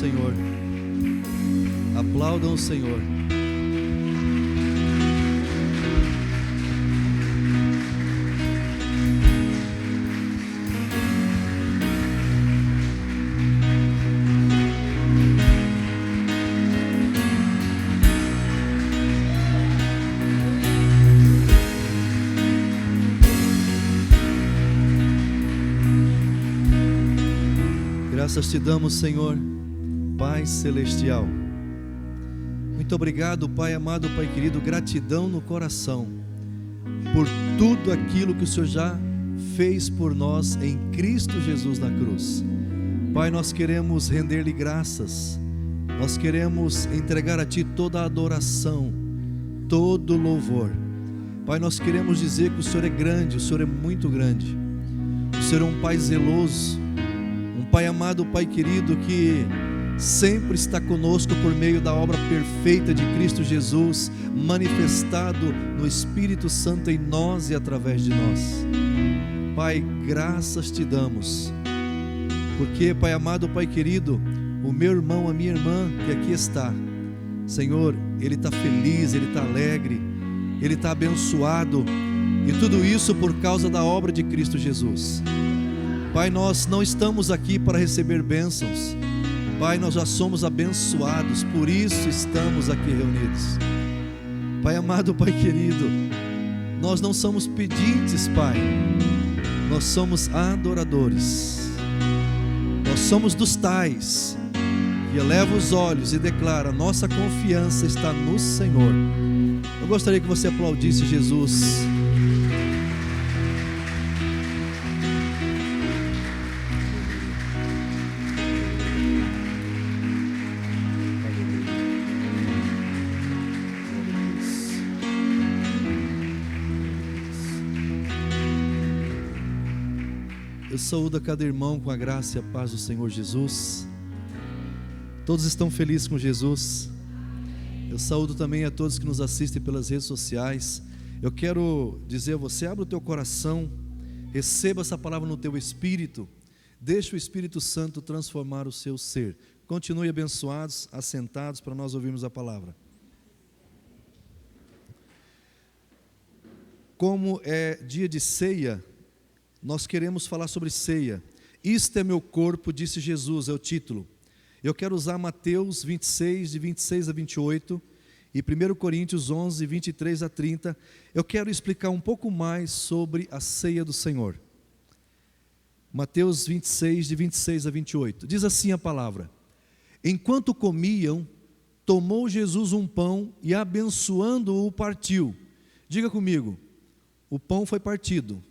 Senhor. Aplaudam o Senhor. Graças te damos, Senhor, Pai Celestial. Muito obrigado, Pai amado, Pai querido, gratidão no coração por tudo aquilo que o Senhor já fez por nós em Cristo Jesus na cruz. Pai, nós queremos render-lhe graças, nós queremos entregar a Ti toda a adoração, todo o louvor. Pai, nós queremos dizer que o Senhor é grande, o Senhor é muito grande, o Senhor é um Pai zeloso, Pai amado, Pai querido, que sempre está conosco por meio da obra perfeita de Cristo Jesus, manifestado no Espírito Santo em nós e através de nós. Pai, graças te damos, porque, Pai amado, Pai querido, o meu irmão, a minha irmã que aqui está, Senhor, ele está feliz, ele está alegre, ele está abençoado, e tudo isso por causa da obra de Cristo Jesus. Pai, nós não estamos aqui para receber bênçãos, Pai, nós já somos abençoados, por isso estamos aqui reunidos. Pai amado, Pai querido, nós não somos pedintes, Pai, nós somos adoradores, nós somos dos tais que eleva os olhos e declara: nossa confiança está no Senhor. Eu gostaria que você aplaudisse Jesus. Eu saúdo a cada irmão com a graça e a paz do Senhor Jesus. Todos estão felizes com Jesus? Eu saúdo também a todos que nos assistem pelas redes sociais. Eu quero dizer a você: abra o teu coração, receba essa palavra no teu espírito, deixe o Espírito Santo transformar o seu ser. Continue abençoados, assentados, para nós ouvirmos a palavra. Como é dia de ceia, nós queremos falar sobre ceia. Isto é meu corpo, disse Jesus, é o título. Eu quero usar Mateus 26, de 26 a 28, e 1 Coríntios 11, 23 a 30. Eu quero explicar um pouco mais sobre a ceia do Senhor. Mateus 26, de 26 a 28. Diz assim a palavra: enquanto comiam, tomou Jesus um pão e abençoando-o partiu. Diga comigo, o pão foi partido.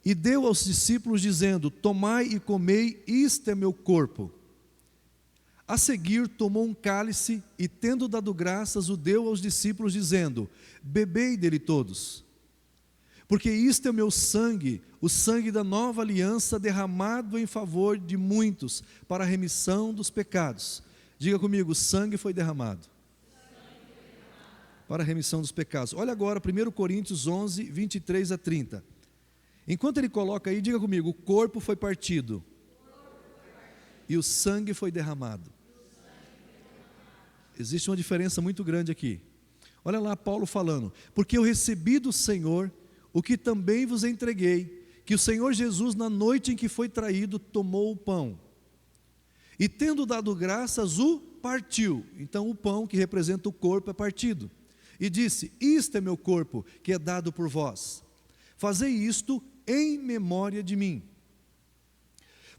E deu aos discípulos dizendo: tomai e comei, isto é meu corpo. A seguir tomou um cálice e, tendo dado graças, o deu aos discípulos dizendo: bebei dele todos, porque isto é o meu sangue, o sangue da nova aliança, derramado em favor de muitos, para a remissão dos pecados. Diga comigo, o sangue foi derramado para a remissão dos pecados. Olha agora 1 Coríntios 11, 23 a 30. Enquanto ele coloca aí, diga comigo: o corpo foi partido e o sangue foi derramado. Existe uma diferença muito grande aqui. Olha lá Paulo falando: porque eu recebi do Senhor o que também vos entreguei, que o Senhor Jesus, na noite em que foi traído, tomou o pão e, tendo dado graças, o partiu. Então o pão, que representa o corpo, é partido, e disse: isto é meu corpo, que é dado por vós, fazei isto em memória de mim.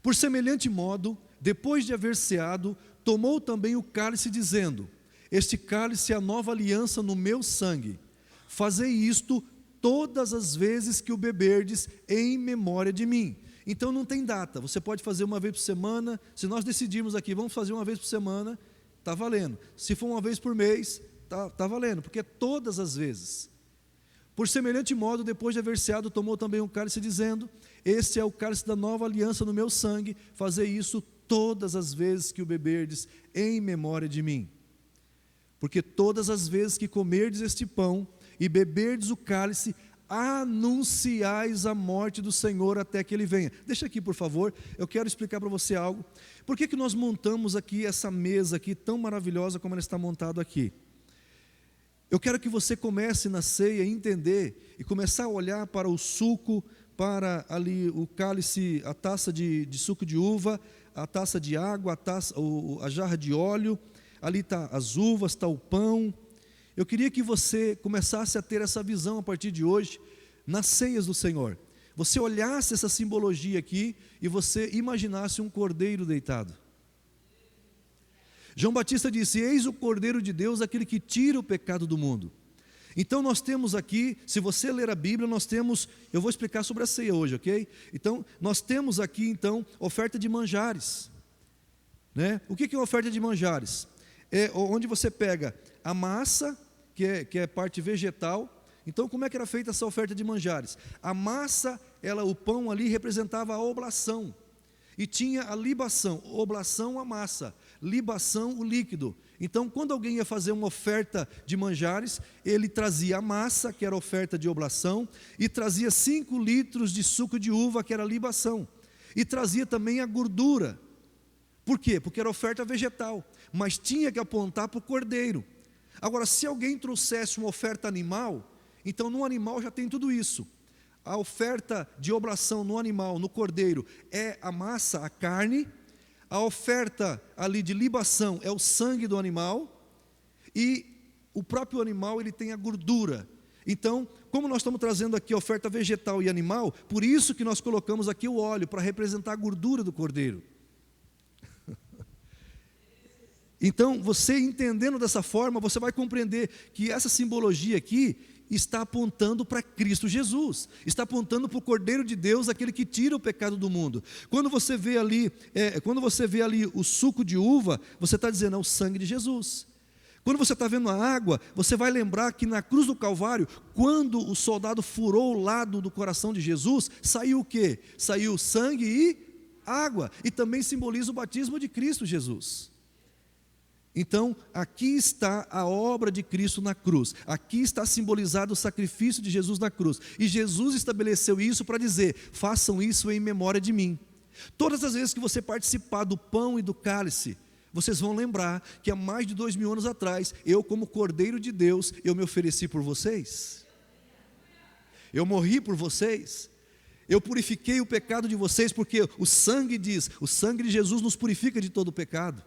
Por semelhante modo, depois de haver ceado, tomou também o cálice, dizendo: este cálice é a nova aliança no meu sangue, fazei isto todas as vezes que o beberdes em memória de mim. Então não tem data, você pode fazer uma vez por semana. Se nós decidirmos aqui, vamos fazer uma vez por semana, está valendo. Se for uma vez por mês, está valendo, porque é todas as vezes. Por semelhante modo, depois de haver ceado, tomou também um cálice, dizendo: este é o cálice da nova aliança no meu sangue, fazei isso todas as vezes que o beberdes em memória de mim. Porque todas as vezes que comerdes este pão e beberdes o cálice, anunciais a morte do Senhor até que Ele venha. Deixa aqui, por favor, eu quero explicar para você algo. Por que nós montamos aqui essa mesa aqui, tão maravilhosa como ela está montada aqui? Eu quero que você comece na ceia a entender e começar a olhar para o suco, para ali o cálice, a taça de suco de uva, a taça de água, a jarra de óleo, ali está as uvas, está o pão. Eu queria que você começasse a ter essa visão a partir de hoje, nas ceias do Senhor. Você olhasse essa simbologia aqui e você imaginasse um cordeiro deitado. João Batista disse: eis o Cordeiro de Deus, aquele que tira o pecado do mundo. Então nós temos aqui, se você ler a Bíblia, nós temos, eu vou explicar sobre a ceia hoje, ok? Então, nós temos aqui então, oferta de manjares, né? O que é oferta de manjares? É onde você pega a massa, que é parte vegetal. Então, como é que era feita essa oferta de manjares? A massa, o pão ali representava a oblação, e tinha a libação, oblação a massa, libação o líquido. Então, quando alguém ia fazer uma oferta de manjares, ele trazia a massa, que era a oferta de oblação, e trazia 5 litros de suco de uva, que era a libação, e trazia também a gordura. Por quê? Porque era oferta vegetal, mas tinha que apontar para o cordeiro. Agora, se alguém trouxesse uma oferta animal, então no animal já tem tudo isso. A oferta de oblação no animal, no cordeiro, é a massa, a carne. A oferta ali de libação é o sangue do animal. E o próprio animal, ele tem a gordura. Então, como nós estamos trazendo aqui a oferta vegetal e animal, por isso que nós colocamos aqui o óleo, para representar a gordura do cordeiro. Então, você entendendo dessa forma, você vai compreender que essa simbologia aqui está apontando para Cristo Jesus, está apontando para o Cordeiro de Deus, aquele que tira o pecado do mundo. Quando você vê ali o suco de uva, você está dizendo, é o sangue de Jesus. Quando você está vendo a água, você vai lembrar que na cruz do Calvário, quando o soldado furou o lado do coração de Jesus, saiu o quê? Saiu sangue e água, e também simboliza o batismo de Cristo Jesus. Então, aqui está a obra de Cristo na cruz. Aqui está simbolizado o sacrifício de Jesus na cruz. E Jesus estabeleceu isso para dizer, façam isso em memória de mim. Todas as vezes que você participar do pão e do cálice, vocês vão lembrar que há mais de 2000 anos atrás, eu como Cordeiro de Deus, eu me ofereci por vocês. Eu morri por vocês. Eu purifiquei o pecado de vocês, porque o sangue diz, o sangue de Jesus nos purifica de todo o pecado.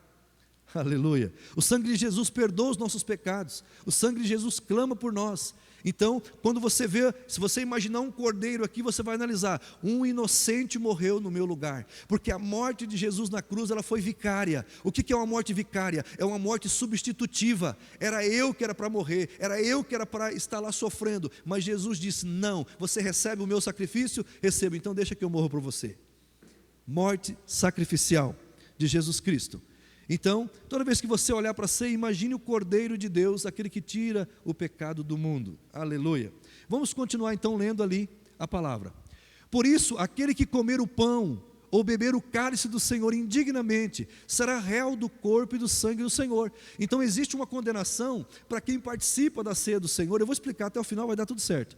Aleluia. O sangue de Jesus perdoa os nossos pecados. O sangue de Jesus clama por nós. Então, quando você vê, se você imaginar um cordeiro aqui, você vai analisar, um inocente morreu no meu lugar, porque a morte de Jesus na cruz, ela foi vicária. O que é uma morte vicária? É uma morte substitutiva. Era eu que era para morrer, era eu que era para estar lá sofrendo, mas Jesus disse, não, você recebe o meu sacrifício? Recebo, então deixa que eu morro por você. Morte sacrificial de Jesus Cristo. Então, toda vez que você olhar para a ceia, imagine o Cordeiro de Deus, aquele que tira o pecado do mundo. Aleluia. Vamos continuar então lendo ali a palavra. Por isso, aquele que comer o pão ou beber o cálice do Senhor indignamente, será réu do corpo e do sangue do Senhor. Então existe uma condenação para quem participa da ceia do Senhor. Eu vou explicar até o final, vai dar tudo certo.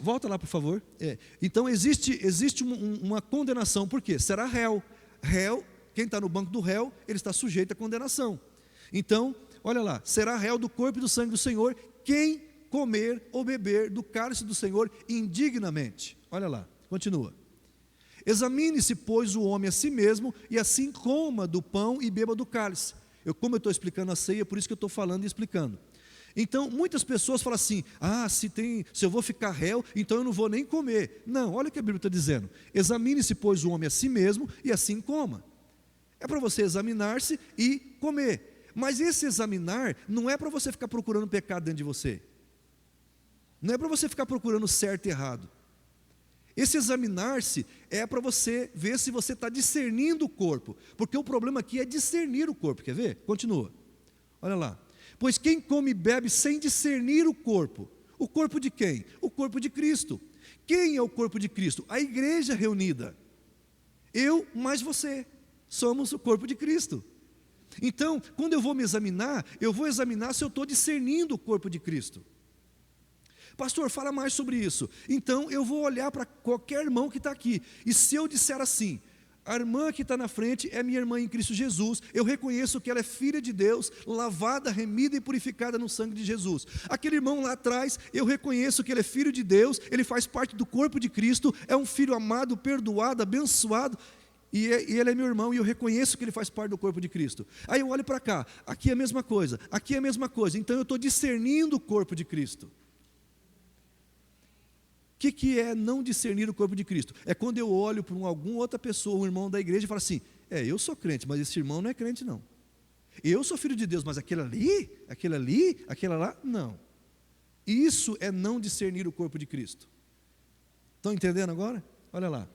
Volta lá por favor. Então existe uma condenação, por quê? Será réu. Quem está no banco do réu, ele está sujeito à condenação. Então, olha lá, será réu do corpo e do sangue do Senhor, quem comer ou beber do cálice do Senhor indignamente. Olha lá, continua. Examine-se, pois, o homem a si mesmo, e assim coma do pão e beba do cálice. Como eu estou explicando a ceia, por isso que eu estou falando e explicando. Então, muitas pessoas falam assim, se eu vou ficar réu, então eu não vou nem comer. Não, olha o que a Bíblia está dizendo. Examine-se, pois, o homem a si mesmo, e assim coma. É para você examinar-se e comer. Mas esse examinar não é para você ficar procurando pecado dentro de você. Não é para você ficar procurando certo e errado. Esse examinar-se é para você ver se você está discernindo o corpo. Porque o problema aqui é discernir o corpo. Quer ver? Continua. Olha lá. Pois quem come e bebe sem discernir o corpo de quem? O corpo de Cristo. Quem é o corpo de Cristo? A igreja reunida. Eu mais você. Somos o corpo de Cristo. Então, quando eu vou me examinar, eu vou examinar se eu estou discernindo o corpo de Cristo. Pastor, fala mais sobre isso. Então eu vou olhar para qualquer irmão que está aqui, e se eu disser assim: a irmã que está na frente é minha irmã em Cristo Jesus, eu reconheço que ela é filha de Deus, lavada, remida e purificada no sangue de Jesus. Aquele irmão lá atrás, eu reconheço que ele é filho de Deus, ele faz parte do corpo de Cristo, é um filho amado, perdoado, abençoado, e ele é meu irmão, e eu reconheço que ele faz parte do corpo de Cristo. Aí eu olho para cá, aqui é a mesma coisa, aqui é a mesma coisa, então eu estou discernindo o corpo de Cristo. O que é não discernir o corpo de Cristo? É quando eu olho para alguma outra pessoa, um irmão da igreja, e falo assim: eu sou crente, mas esse irmão não é crente não. Eu sou filho de Deus, mas aquele ali, aquela lá, não. Isso é não discernir o corpo de Cristo. Estão entendendo agora? Olha lá.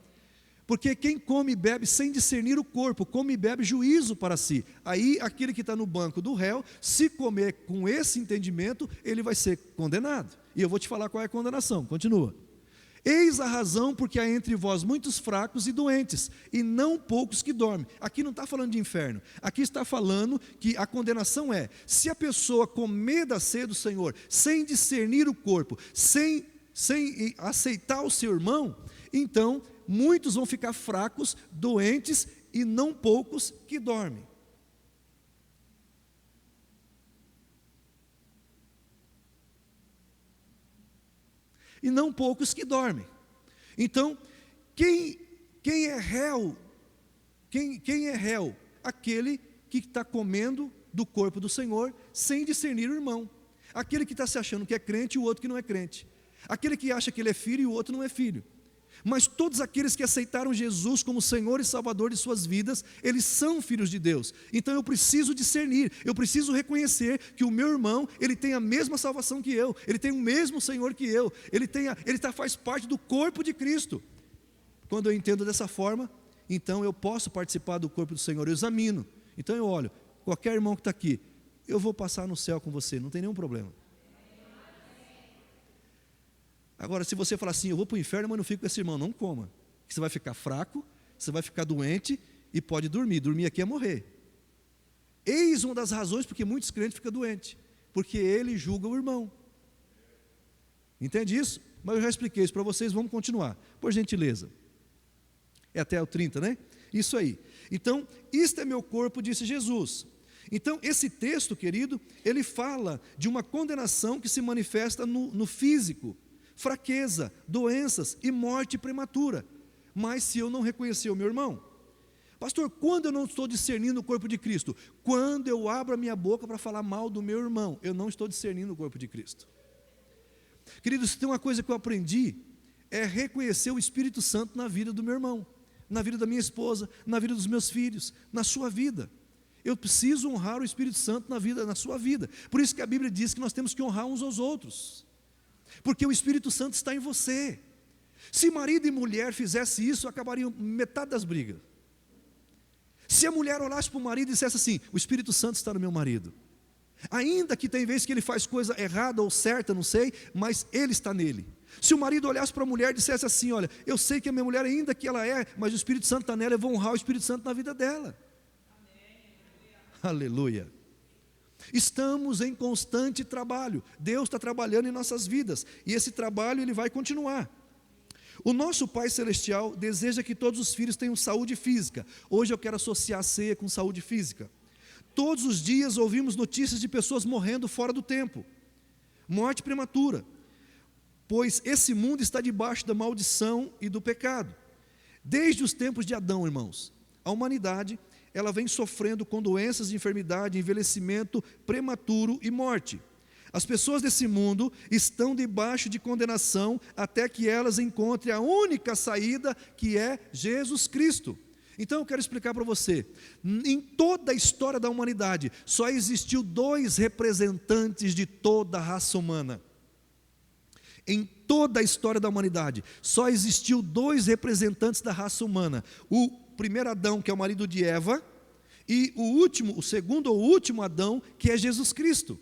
Porque quem come e bebe sem discernir o corpo, come e bebe juízo para si. Aí aquele que está no banco do réu, se comer com esse entendimento, ele vai ser condenado. E eu vou te falar qual é a condenação. Continua. Eis a razão porque há entre vós muitos fracos e doentes, e não poucos que dormem. Aqui não está falando de inferno, aqui está falando que a condenação é: se a pessoa comer da ceia do Senhor, sem discernir o corpo, sem aceitar o seu irmão, então muitos vão ficar fracos, doentes, e não poucos que dormem. E não poucos que dormem. Então, quem é réu? Quem é réu? Aquele que está comendo do corpo do Senhor sem discernir o irmão. Aquele que está se achando que é crente e o outro que não é crente. Aquele que acha que ele é filho e o outro não é filho. Mas todos aqueles que aceitaram Jesus como Senhor e Salvador de suas vidas, eles são filhos de Deus. Então eu preciso discernir, eu preciso reconhecer que o meu irmão, ele tem a mesma salvação que eu, ele tem o mesmo Senhor que eu, faz parte do corpo de Cristo. Quando eu entendo dessa forma, então eu posso participar do corpo do Senhor, eu examino. Então eu olho, qualquer irmão que está aqui, eu vou passar no céu com você, não tem nenhum problema. Agora, se você falar assim: eu vou para o inferno, mas não fico com esse irmão, não coma. Você vai ficar fraco, você vai ficar doente e pode dormir. Dormir aqui é morrer. Eis uma das razões porque muitos crentes ficam doentes, porque ele julga o irmão. Entende isso? Mas eu já expliquei isso para vocês, vamos continuar. Por gentileza. É até o 30, né? Isso aí. Então, isto é meu corpo, disse Jesus. Então, esse texto, querido, ele fala de uma condenação que se manifesta no físico. Fraqueza, doenças e morte prematura. Mas se eu não reconhecer o meu irmão, pastor, quando eu não estou discernindo o corpo de Cristo? Quando eu abro a minha boca para falar mal do meu irmão, eu não estou discernindo o corpo de Cristo. Queridos, se tem uma coisa que eu aprendi, é reconhecer o Espírito Santo na vida do meu irmão, na vida da minha esposa, na vida dos meus filhos, na sua vida. Eu preciso honrar o Espírito Santo na sua vida. Por isso que a Bíblia diz que nós temos que honrar uns aos outros, porque o Espírito Santo está em você. Se marido e mulher fizessem isso, acabariam metade das brigas. Se a mulher olhasse para o marido e dissesse assim: o Espírito Santo está no meu marido, ainda que tem vezes que ele faz coisa errada ou certa, não sei, mas ele está nele. Se o marido olhasse para a mulher e dissesse assim: olha, eu sei que a minha mulher, ainda que ela mas o Espírito Santo está nela, eu vou honrar o Espírito Santo na vida dela. Amém. Aleluia. Estamos em constante trabalho. Deus está trabalhando em nossas vidas, e esse trabalho ele vai continuar. O nosso Pai Celestial deseja que todos os filhos tenham saúde física. Hoje eu quero associar a ceia com saúde física. Todos os dias ouvimos notícias de pessoas morrendo fora do tempo, morte prematura, pois esse mundo está debaixo da maldição e do pecado. Desde os tempos de Adão, irmãos, a humanidade ela vem sofrendo com doenças de enfermidade, envelhecimento prematuro e morte. As pessoas desse mundo estão debaixo de condenação até que elas encontrem a única saída, que é Jesus Cristo. Então eu quero explicar para você, em toda a história da humanidade, só existiu 2 representantes de toda a raça humana. Em toda a história da humanidade, só existiu 2 representantes da raça humana. O primeiro Adão, que é o marido de Eva, e o segundo ou último Adão, que é Jesus Cristo.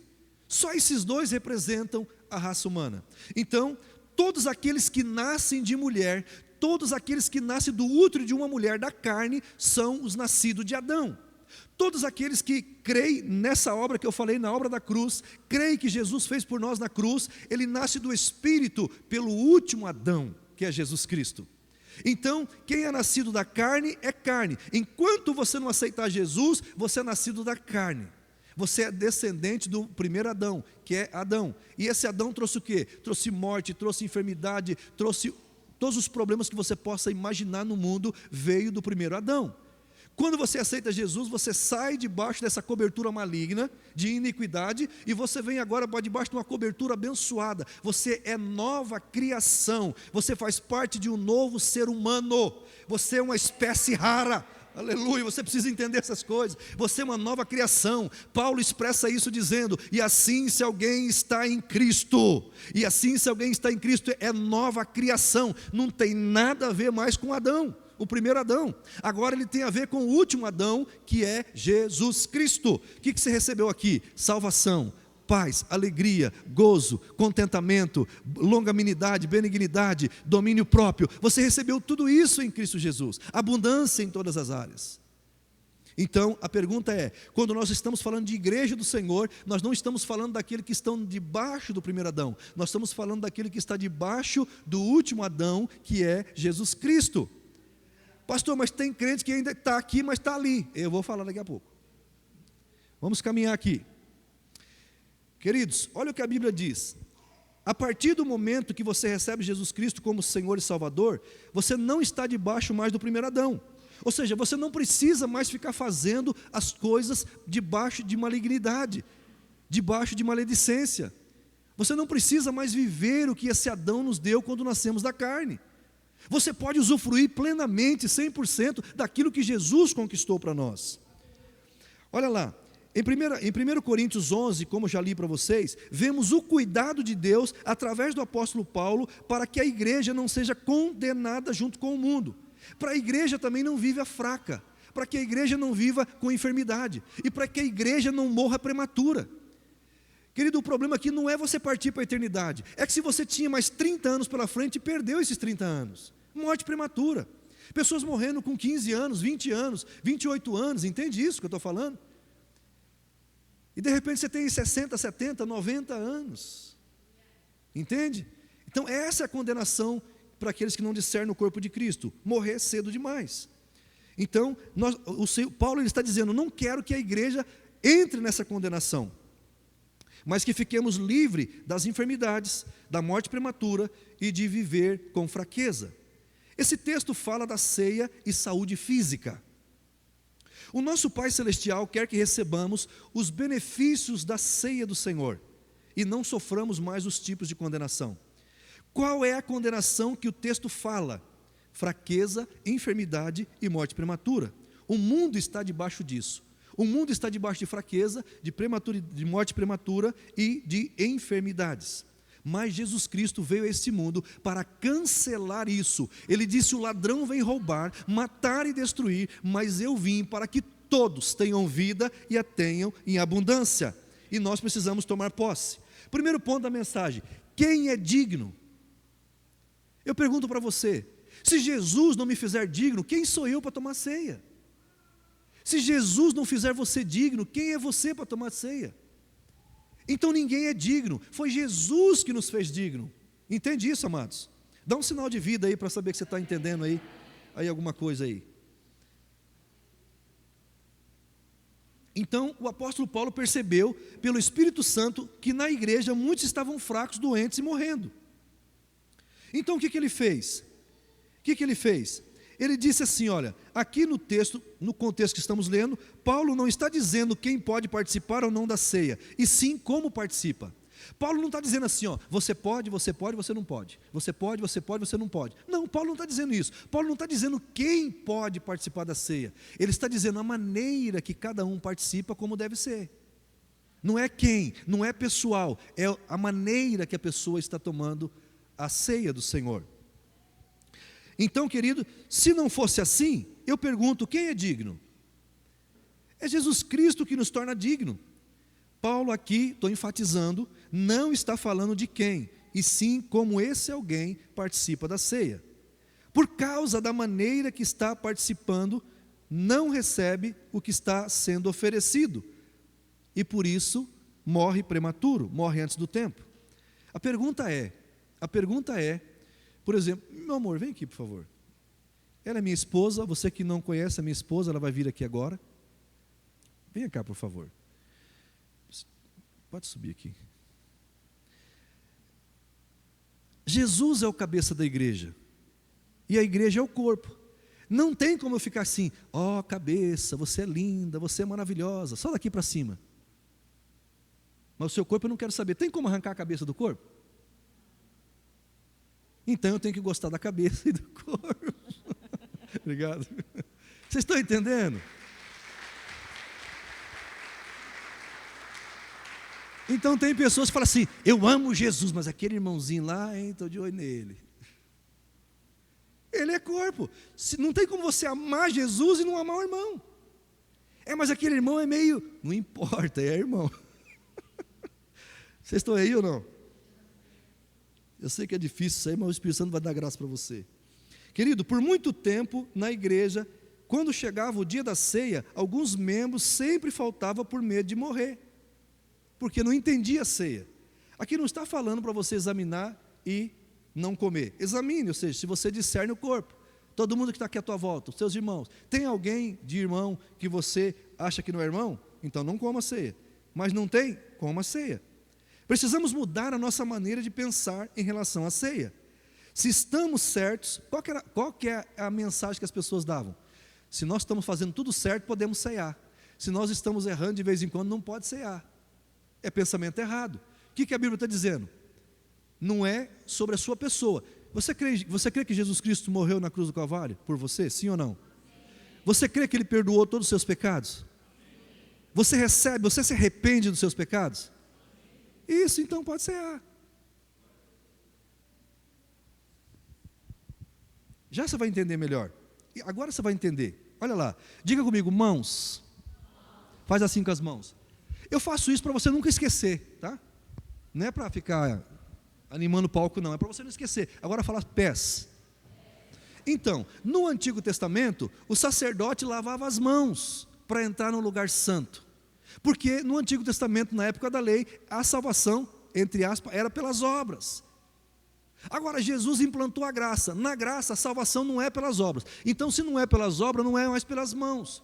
Só esses 2 representam a raça humana. Então, todos aqueles que nascem de mulher, todos aqueles que nascem do útero de uma mulher da carne, são os nascidos de Adão. Todos aqueles que creem nessa obra que eu falei, na obra da cruz, creem que Jesus fez por nós na cruz, ele nasce do Espírito pelo último Adão, que é Jesus Cristo. Então, quem é nascido da carne é carne. Enquanto você não aceitar Jesus, você é nascido da carne. Você é descendente do primeiro Adão, que é Adão. E esse Adão trouxe o quê? Trouxe morte, trouxe enfermidade, trouxe todos os problemas que você possa imaginar no mundo, veio do primeiro Adão. Quando você aceita Jesus, você sai debaixo dessa cobertura maligna, de iniquidade, e você vem agora debaixo de uma cobertura abençoada. Você é nova criação, você faz parte de um novo ser humano, você é uma espécie rara. Aleluia, você precisa entender essas coisas. Você é uma nova criação. Paulo expressa isso dizendo: e assim se alguém está em Cristo, e assim se alguém está em Cristo, é nova criação. Não tem nada a ver mais com Adão, o primeiro Adão. Agora ele tem a ver com o último Adão, que é Jesus Cristo. O que você recebeu aqui? Salvação, paz, alegria, gozo, contentamento, longanimidade, benignidade, domínio próprio. Você recebeu tudo isso em Cristo Jesus, abundância em todas as áreas. Então a pergunta é, quando nós estamos falando de igreja do Senhor, nós não estamos falando daquele que estão debaixo do primeiro Adão, nós estamos falando daquele que está debaixo do último Adão, que é Jesus Cristo. Pastor, mas tem crente que ainda está aqui, mas está ali. Eu vou falar daqui a pouco. Vamos caminhar aqui. Queridos, olha o que a Bíblia diz. A partir do momento que você recebe Jesus Cristo como Senhor e Salvador, você não está debaixo mais do primeiro Adão. Ou seja, você não precisa mais ficar fazendo as coisas debaixo de malignidade, debaixo de maledicência. Você não precisa mais viver o que esse Adão nos deu quando nascemos da carne. Você pode usufruir plenamente, 100% daquilo que Jesus conquistou para nós. Olha lá, em 1 Coríntios 11, como já li para vocês, vemos o cuidado de Deus através do apóstolo Paulo para que a igreja não seja condenada junto com o mundo. Para a igreja também não viva fraca, para que a igreja não viva com enfermidade e para que a igreja não morra prematura. Querido, o problema aqui não é você partir para a eternidade, é que se você tinha mais 30 anos pela frente, perdeu esses 30 anos, morte prematura, pessoas morrendo com 15 anos, 20 anos, 28 anos, entende isso que eu estou falando? E de repente você tem 60, 70, 90 anos, entende? Então essa é a condenação para aqueles que não discernem o corpo de Cristo, morrer cedo demais. Então, Paulo ele está dizendo, não quero que a igreja entre nessa condenação, mas que fiquemos livres das enfermidades, da morte prematura e de viver com fraqueza. Esse texto fala da ceia e saúde física. O nosso Pai Celestial quer que recebamos os benefícios da ceia do Senhor e não soframos mais os tipos de condenação. Qual é a condenação que o texto fala? Fraqueza, enfermidade e morte prematura. O mundo está debaixo disso. O mundo está debaixo de fraqueza, de morte prematura e de enfermidades. Mas Jesus Cristo veio a este mundo para cancelar isso. Ele disse, o ladrão vem roubar, matar e destruir, mas eu vim para que todos tenham vida e a tenham em abundância. E nós precisamos tomar posse. Primeiro ponto da mensagem, quem é digno? Eu pergunto para você, se Jesus não me fizer digno, quem sou eu para tomar ceia? Se Jesus não fizer você digno, quem é você para tomar ceia? Então ninguém é digno, foi Jesus que nos fez digno. Entende isso, amados? Dá um sinal de vida aí para saber que você está entendendo aí alguma coisa aí. Então o apóstolo Paulo percebeu pelo Espírito Santo que na igreja muitos estavam fracos, doentes e morrendo. Então o que ele fez? Ele disse assim, olha, aqui no texto, no contexto que estamos lendo, Paulo não está dizendo quem pode participar ou não da ceia, e sim como participa. Paulo não está dizendo assim, ó, você pode, você não pode. Você pode, você não pode. Não, Paulo não está dizendo isso. Paulo não está dizendo quem pode participar da ceia. Ele está dizendo a maneira que cada um participa como deve ser. Não é quem, não é pessoal, é a maneira que a pessoa está tomando a ceia do Senhor. Então, querido, se não fosse assim, eu pergunto, quem é digno? É Jesus Cristo que nos torna digno. Paulo aqui, estou enfatizando, não está falando de quem, e sim como esse alguém participa da ceia. Por causa da maneira que está participando não recebe o que está sendo oferecido e por isso morre prematuro, morre antes do tempo. A pergunta é, por exemplo, meu amor, vem aqui por favor. Ela é minha esposa, você que não conhece a minha esposa, ela vai vir aqui agora. Venha cá por favor. Pode subir aqui. Jesus é o cabeça da igreja e a igreja é o corpo. Não tem como eu ficar assim, ó cabeça, você é linda, você é maravilhosa, só daqui para cima. Mas o seu corpo eu não quero saber. Tem como arrancar a cabeça do corpo? Então eu tenho que gostar da cabeça e do corpo. Obrigado. Vocês estão entendendo? Então tem pessoas que falam assim, eu amo Jesus, mas aquele irmãozinho lá, estou de olho nele. Ele é corpo. Não tem como você amar Jesus e não amar o irmão. Mas aquele irmão é meio, não importa, é irmão. Vocês estão aí ou não? Eu sei que é difícil isso aí, mas o Espírito Santo vai dar graça para você. Querido, por muito tempo na igreja, quando chegava o dia da ceia, alguns membros sempre faltavam por medo de morrer, porque não entendia a ceia. Aqui não está falando para você examinar e não comer. Examine, ou seja, se você discerne o corpo. Todo mundo que está aqui à tua volta, os seus irmãos. Tem alguém de irmão que você acha que não é irmão? Então não coma a ceia. Mas não tem? Coma a ceia. Precisamos mudar a nossa maneira de pensar em relação à ceia. Se estamos certos, qual que é a mensagem que as pessoas davam? Se nós estamos fazendo tudo certo, podemos ceiar. Se nós estamos errando de vez em quando, não pode ceiar. É pensamento errado. O que a Bíblia está dizendo? Não é sobre a sua pessoa. Você crê que Jesus Cristo morreu na cruz do Calvário por você? Sim ou não? Você crê que Ele perdoou todos os seus pecados? Você se arrepende dos seus pecados? Isso, então pode ceiar. Já você vai entender melhor. Agora você vai entender. Olha lá, diga comigo, mãos. Faz assim com as mãos. Eu faço isso para você nunca esquecer, tá? Não é para ficar animando o palco, não. É para você não esquecer. Agora fala pés. Então, no Antigo Testamento, o sacerdote lavava as mãos para entrar no lugar santo. Porque no Antigo Testamento, na época da lei, a salvação, entre aspas, era pelas obras. Agora Jesus implantou a graça. Na graça a salvação não é pelas obras. Então se não é pelas obras, não é mais pelas mãos.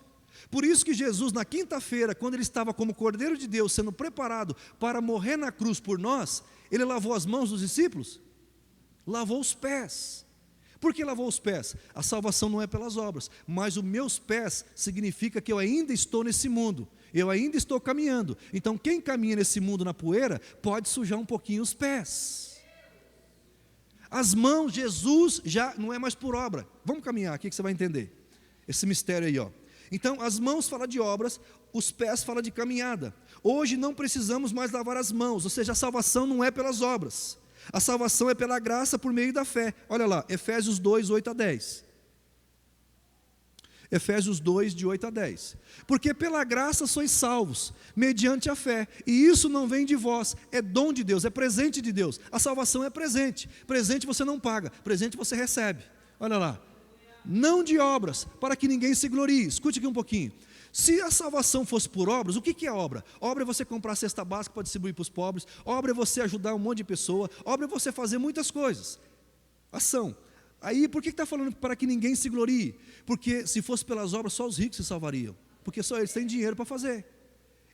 Por isso que Jesus na quinta-feira, quando ele estava como Cordeiro de Deus, sendo preparado para morrer na cruz por nós, ele lavou as mãos dos discípulos? Lavou os pés. Por que lavou os pés? A salvação não é pelas obras, mas os meus pés significa que eu ainda estou nesse mundo, eu ainda estou caminhando. Então quem caminha nesse mundo na poeira, pode sujar um pouquinho os pés. As mãos, Jesus já não é mais por obra. Vamos caminhar aqui que você vai entender esse mistério aí, ó. Então as mãos falam de obras, os pés falam de caminhada. Hoje não precisamos mais lavar as mãos, ou seja, a salvação não é pelas obras. A salvação é pela graça por meio da fé. Olha lá, Efésios 2, 8 a 10. Efésios 2, de 8 a 10. Porque pela graça sois salvos, mediante a fé. E isso não vem de vós, é dom de Deus, é presente de Deus. A salvação é presente. Presente você não paga, presente você recebe. Olha lá. Não de obras, para que ninguém se glorie. Escute aqui um pouquinho. Se a salvação fosse por obras, o que é obra? Obra é você comprar cesta básica para distribuir para os pobres. Obra é você ajudar um monte de pessoa. Obra é você fazer muitas coisas. Ação. Aí por que está falando para que ninguém se glorie? Porque se fosse pelas obras, só os ricos se salvariam. Porque só eles têm dinheiro para fazer.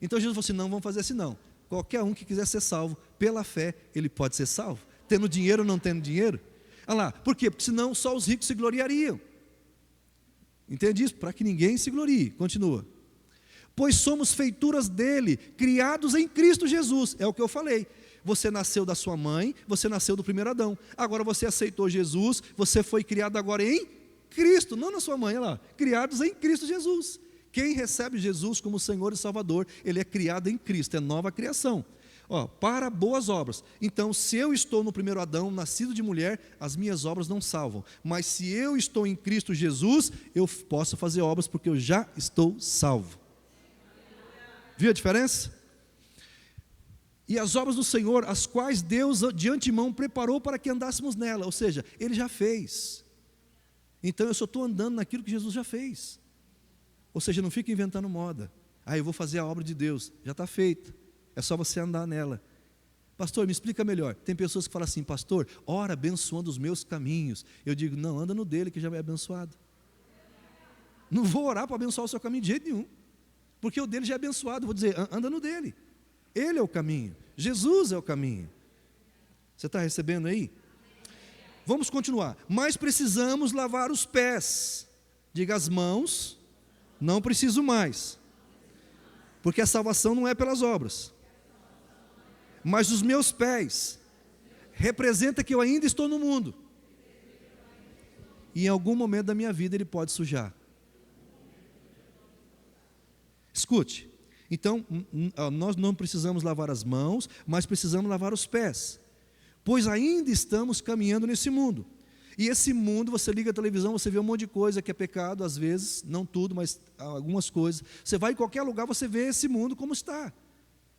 Então Jesus falou assim, não vamos fazer assim não. Qualquer um que quiser ser salvo, pela fé, ele pode ser salvo. Tendo dinheiro ou não tendo dinheiro. Olha lá, por quê? Porque senão só os ricos se gloriariam. Entende isso? Para que ninguém se glorie. Continua. Pois somos feituras dele, criados em Cristo Jesus. É o que eu falei. Você nasceu da sua mãe, você nasceu do primeiro Adão. Agora você aceitou Jesus, você foi criado agora em Cristo, não na sua mãe, olha lá. Criados em Cristo Jesus. Quem recebe Jesus como Senhor e Salvador, ele é criado em Cristo, é nova criação. Ó, para boas obras. Então, se eu estou no primeiro Adão, nascido de mulher, as minhas obras não salvam. Mas se eu estou em Cristo Jesus, eu posso fazer obras porque eu já estou salvo. Viu a diferença? E as obras do Senhor, as quais Deus de antemão preparou para que andássemos nela. Ou seja, Ele já fez. Então eu só estou andando naquilo que Jesus já fez. Ou seja, não fica inventando moda. Eu vou fazer a obra de Deus. Já está feita. É só você andar nela. Pastor, me explica melhor. Tem pessoas que falam assim, pastor, ora abençoando os meus caminhos. Eu digo, não, anda no dele que já é abençoado. Não vou orar para abençoar o seu caminho de jeito nenhum. Porque o dele já é abençoado. Vou dizer, anda no dele. Ele é o caminho. Jesus é o caminho. Você está recebendo aí? Vamos continuar. Mas precisamos lavar os pés. Diga, as mãos, não preciso mais. Porque a salvação não é pelas obras. Mas os meus pés representa que eu ainda estou no mundo. E em algum momento da minha vida ele pode sujar. Escute. Então, nós não precisamos lavar as mãos, mas precisamos lavar os pés. Pois ainda estamos caminhando nesse mundo. E esse mundo, você liga a televisão, você vê um monte de coisa que é pecado, às vezes, não tudo, mas algumas coisas. Você vai em qualquer lugar, você vê esse mundo como está.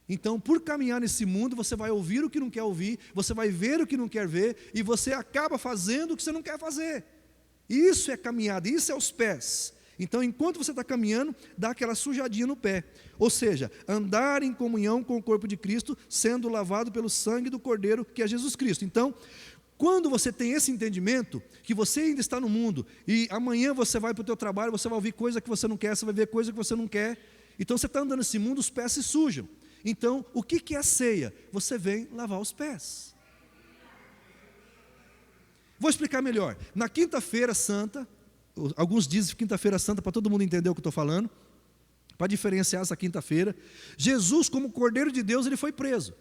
Então, por caminhar nesse mundo, você vai ouvir o que não quer ouvir, você vai ver o que não quer ver, e você acaba fazendo o que você não quer fazer. Isso é caminhada, isso é os pés. Então, enquanto você está caminhando, dá aquela sujadinha no pé. Ou seja, andar em comunhão com o corpo de Cristo, sendo lavado pelo sangue do Cordeiro, que é Jesus Cristo. Então, quando você tem esse entendimento, que você ainda está no mundo, e amanhã você vai para o teu trabalho, você vai ouvir coisa que você não quer, você vai ver coisa que você não quer. Então, você está andando nesse mundo, os pés se sujam. Então, o que é a ceia? Você vem lavar os pés. Vou explicar melhor. Na quinta-feira santa, alguns dizem quinta-feira santa, para todo mundo entender o que eu estou falando, para diferenciar essa quinta-feira, Jesus, como Cordeiro de Deus, ele foi preso.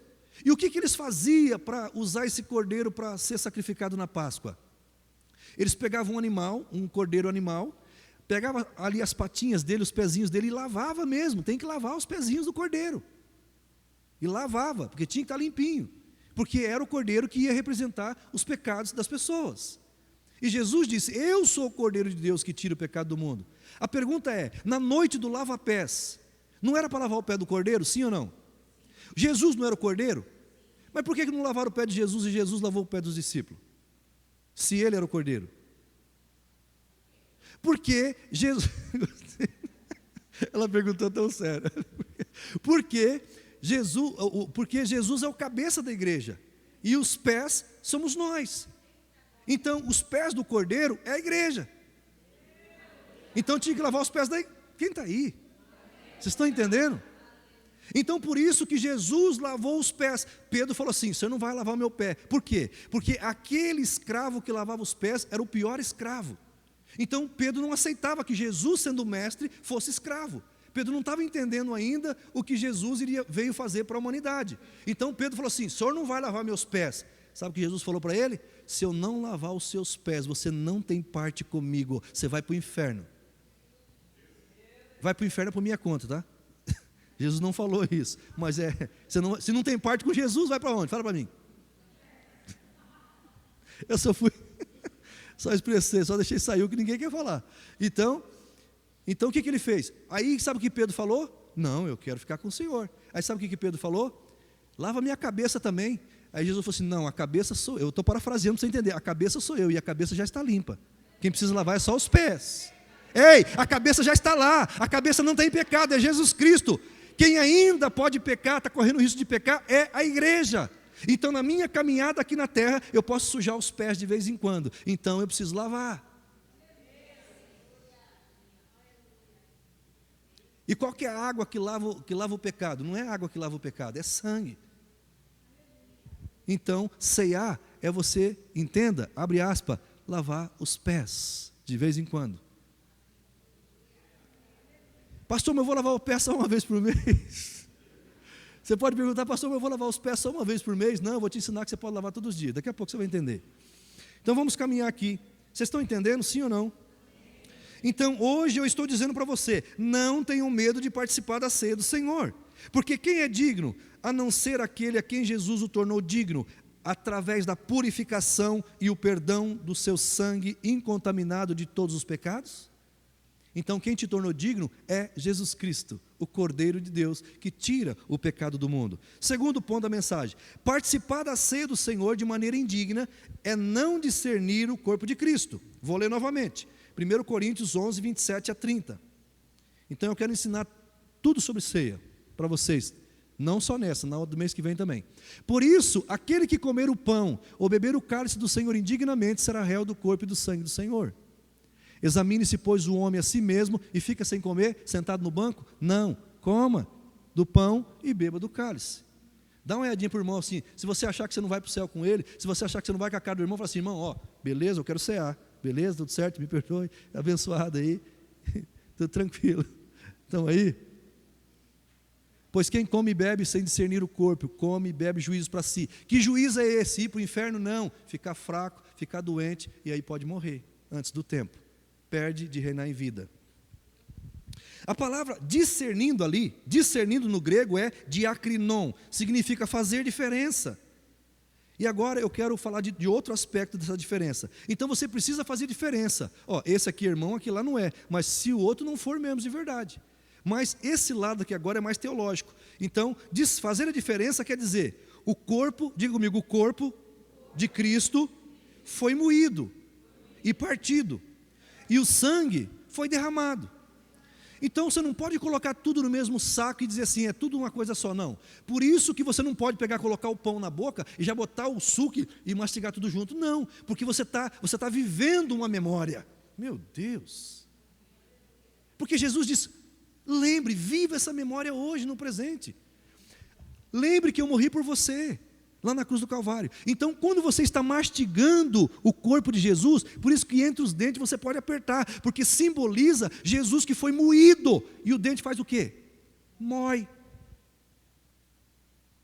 E o que eles faziam para usar esse cordeiro para ser sacrificado na Páscoa? Eles pegavam um animal, um cordeiro animal, pegavam ali as patinhas dele, os pezinhos dele, e lavava mesmo, tem que lavar os pezinhos do cordeiro. E lavava, porque tinha que estar limpinho, porque era o cordeiro que ia representar os pecados das pessoas. E Jesus disse, eu sou o Cordeiro de Deus que tira o pecado do mundo. A pergunta é, na noite do lava-pés, não era para lavar o pé do cordeiro, sim ou não? Jesus não era o cordeiro? Mas por que não lavaram o pé de Jesus e Jesus lavou o pé dos discípulos? Se ele era o cordeiro. Porque Jesus... Ela perguntou tão sério. Porque Jesus é o cabeça da igreja. E os pés somos nós. Então, os pés do cordeiro é a igreja. Então, tinha que lavar os pés da igreja. Quem está aí? Vocês estão entendendo? Então, por isso que Jesus lavou os pés. Pedro falou assim, você não vai lavar o meu pé. Por quê? Porque aquele escravo que lavava os pés era o pior escravo. Então, Pedro não aceitava que Jesus, sendo mestre, fosse escravo. Pedro não estava entendendo ainda o que Jesus veio fazer para a humanidade. Então, Pedro falou assim, o senhor não vai lavar meus pés. Sabe o que Jesus falou para ele? Se eu não lavar os seus pés, você não tem parte comigo, você vai para o inferno. Vai para o inferno por minha conta, tá? Jesus não falou isso, mas se não tem parte com Jesus, vai para onde? Fala para mim. Eu só expressei, só deixei sair o que ninguém quer falar. Então o que ele fez? Aí sabe o que Pedro falou? Não, eu quero ficar com o Senhor. Aí sabe o que Pedro falou? Lava minha cabeça também. Aí Jesus falou assim, não, a cabeça sou eu. Eu estou parafraseando para você entender, a cabeça sou eu e a cabeça já está limpa. Quem precisa lavar é só os pés. Ei, a cabeça já está lá, a cabeça não tem pecado, é Jesus Cristo. Quem ainda pode pecar, está correndo o risco de pecar, é a igreja. Então na minha caminhada aqui na terra, eu posso sujar os pés de vez em quando. Então eu preciso lavar. E qual que é a água que lava o pecado? Não é água que lava o pecado, é sangue. Então, ceiar é você, entenda, abre aspas, lavar os pés, de vez em quando. Pastor, mas eu vou lavar o pé só uma vez por mês. Você pode perguntar, pastor, mas eu vou lavar os pés só uma vez por mês? Não, eu vou te ensinar que você pode lavar todos os dias, daqui a pouco você vai entender. Então vamos caminhar aqui. Vocês estão entendendo, sim ou não? Então hoje eu estou dizendo para você, não tenham medo de participar da ceia do Senhor. Porque quem é digno, a não ser aquele a quem Jesus o tornou digno, através da purificação e o perdão do seu sangue incontaminado de todos os pecados? Então quem te tornou digno é Jesus Cristo, o Cordeiro de Deus, que tira o pecado do mundo. Segundo ponto da mensagem, participar da ceia do Senhor de maneira indigna é não discernir o corpo de Cristo. Vou ler novamente, 1 Coríntios 11, 27 a 30. Então eu quero ensinar tudo sobre ceia para vocês. Não só nessa, na do mês que vem também. Por isso, aquele que comer o pão ou beber o cálice do Senhor indignamente será réu do corpo e do sangue do Senhor. Examine-se, pois, o homem a si mesmo e fica sem comer, sentado no banco? Não, coma do pão e beba do cálice. Dá uma olhadinha para o irmão assim, se você achar que você não vai para o céu com ele, se você achar que você não vai com a cara do irmão, fala assim, irmão, ó, beleza, eu quero cear, beleza, tudo certo, me perdoe, abençoado aí, tudo tranquilo, estão aí? Pois quem come e bebe sem discernir o corpo, come e bebe juízos para si. Que juízo é esse? Ir para o inferno? Não. Ficar fraco, ficar doente, e aí pode morrer antes do tempo. Perde de reinar em vida. A palavra discernindo ali, discernindo no grego é diakrinon, significa fazer diferença. E agora eu quero falar de outro aspecto dessa diferença. Então você precisa fazer diferença. Ó, esse aqui é irmão, aqui lá não é. Mas se o outro não for mesmo de verdade. Mas esse lado aqui agora é mais teológico. Então, fazer a diferença quer dizer, o corpo, diga comigo, o corpo de Cristo foi moído e partido. E o sangue foi derramado. Então você não pode colocar tudo no mesmo saco e dizer assim, é tudo uma coisa só, não. Por isso que você não pode pegar, colocar o pão na boca e já botar o suco e mastigar tudo junto. Não, porque você tá vivendo uma memória. Meu Deus. Porque Jesus diz, lembre, viva essa memória hoje, no presente. Lembre que eu morri por você, lá na cruz do Calvário. Então, quando você está mastigando o corpo de Jesus, por isso que entre os dentes você pode apertar, porque simboliza Jesus que foi moído. E o dente faz o quê? Mói.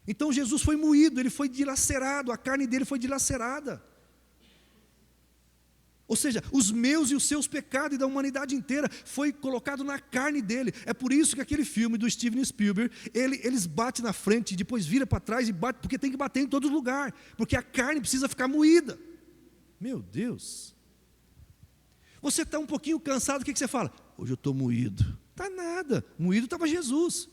Então, Jesus foi moído, ele foi dilacerado, a carne dele foi dilacerada. Ou seja, os meus e os seus pecados e da humanidade inteira foi colocado na carne dele. É por isso que aquele filme do Steven Spielberg, eles batem na frente, depois vira para trás e bate, porque tem que bater em todo lugar, porque a carne precisa ficar moída. Meu Deus. Você está um pouquinho cansado, o que você fala? Hoje eu estou moído. Está nada, moído estava Jesus.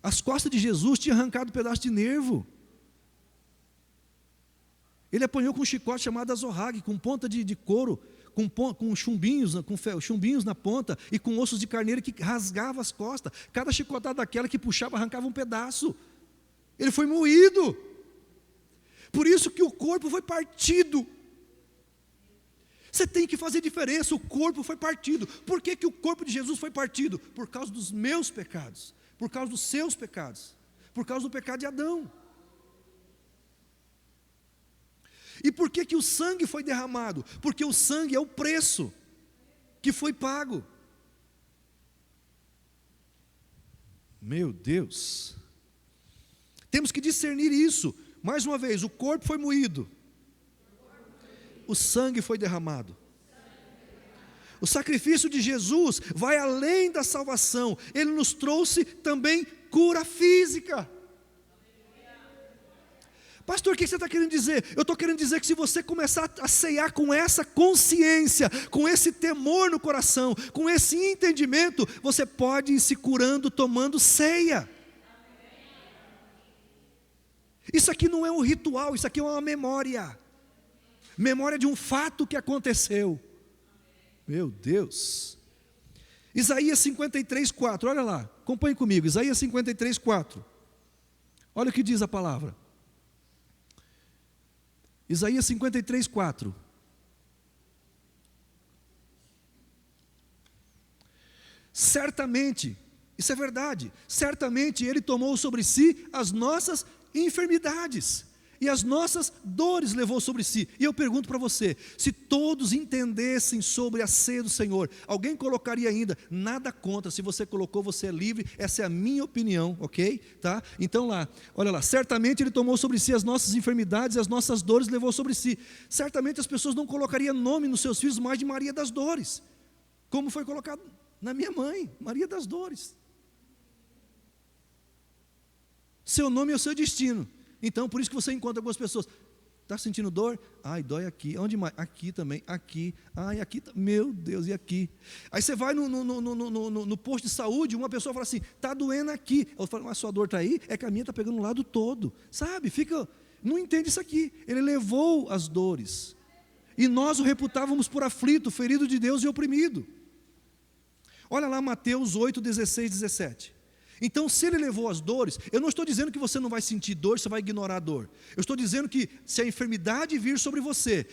As costas de Jesus tinham arrancado um pedaço de nervo. Ele apanhou com um chicote chamado azorrague, com ponta de couro, com chumbinhos na ponta e com ossos de carneiro que rasgava as costas. Cada chicotada daquela que puxava arrancava um pedaço. Ele foi moído. Por isso que o corpo foi partido. Você tem que fazer diferença, o corpo foi partido. Por que o corpo de Jesus foi partido? Por causa dos meus pecados, por causa dos seus pecados, por causa do pecado de Adão. E por que o sangue foi derramado? Porque o sangue é o preço que foi pago. Meu Deus. Temos que discernir isso. Mais uma vez, o corpo foi moído. O sangue foi derramado. O sacrifício de Jesus vai além da salvação. Ele nos trouxe também cura física. Pastor, o que você está querendo dizer? Eu estou querendo dizer que se você começar a ceiar com essa consciência, com esse temor no coração, com esse entendimento, você pode ir se curando tomando ceia. Isso aqui não é um ritual, isso aqui é uma memória. Memória de um fato que aconteceu. Meu Deus. Isaías 53:4, olha lá, acompanhe comigo, Isaías 53:4. Olha o que diz a palavra. Isaías 53:4. Certamente, isso é verdade, certamente Ele tomou sobre si as nossas enfermidades e as nossas dores levou sobre si. E eu pergunto para você, se todos entendessem sobre a ceia do Senhor, alguém colocaria ainda, nada contra, se você colocou, você é livre, essa é a minha opinião, ok? Tá? Então lá, olha lá, certamente Ele tomou sobre si as nossas enfermidades e as nossas dores levou sobre si. Certamente as pessoas não colocariam nome nos seus filhos mais de Maria das Dores, como foi colocado na minha mãe, Maria das Dores. Seu nome é o seu destino. Então, por isso que você encontra algumas pessoas, está sentindo dor? Ai, dói aqui, onde mais? Aqui também, aqui, ai, aqui, meu Deus, e aqui? Aí você vai no posto de saúde, uma pessoa fala assim, está doendo aqui, eu falo, mas a sua dor está aí? É que a minha está pegando o lado todo, sabe? Não entende isso aqui, Ele levou as dores, e nós o reputávamos por aflito, ferido de Deus e oprimido. Olha lá Mateus 8, 16, 17. Então, se ele levou as dores, eu não estou dizendo que você não vai sentir dor, você vai ignorar a dor. Eu estou dizendo que se a enfermidade vir sobre você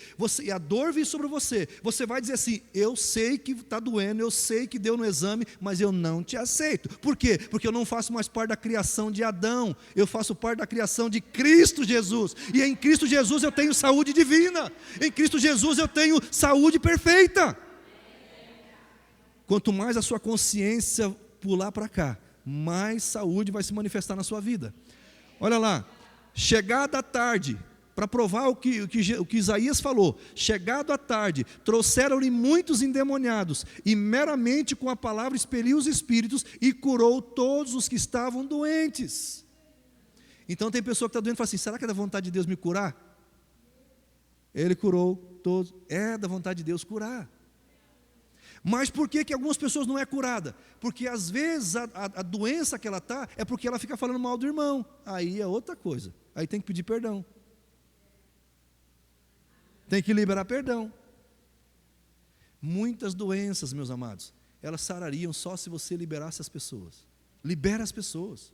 e a dor vir sobre você, você vai dizer assim: eu sei que está doendo, eu sei que deu no exame, mas eu não te aceito. Por quê? Porque eu não faço mais parte da criação de Adão, eu faço parte da criação de Cristo Jesus. E em Cristo Jesus eu tenho saúde divina, em Cristo Jesus eu tenho saúde perfeita. Quanto mais a sua consciência pular para cá, mais saúde vai se manifestar na sua vida. Olha lá, chegada a tarde, para provar o que Isaías falou, chegado à tarde, trouxeram-lhe muitos endemoniados, e meramente com a palavra expeliu os espíritos, e curou todos os que estavam doentes. Então tem pessoa que está doente e fala assim: será que é da vontade de Deus me curar? Ele curou todos, é da vontade de Deus curar. Mas por que algumas pessoas não é curada? Porque às vezes a doença que ela está é porque ela fica falando mal do irmão. Aí é outra coisa. Aí tem que pedir perdão. Tem que liberar perdão. Muitas doenças, meus amados, elas sarariam só se você liberasse as pessoas. Libera as pessoas.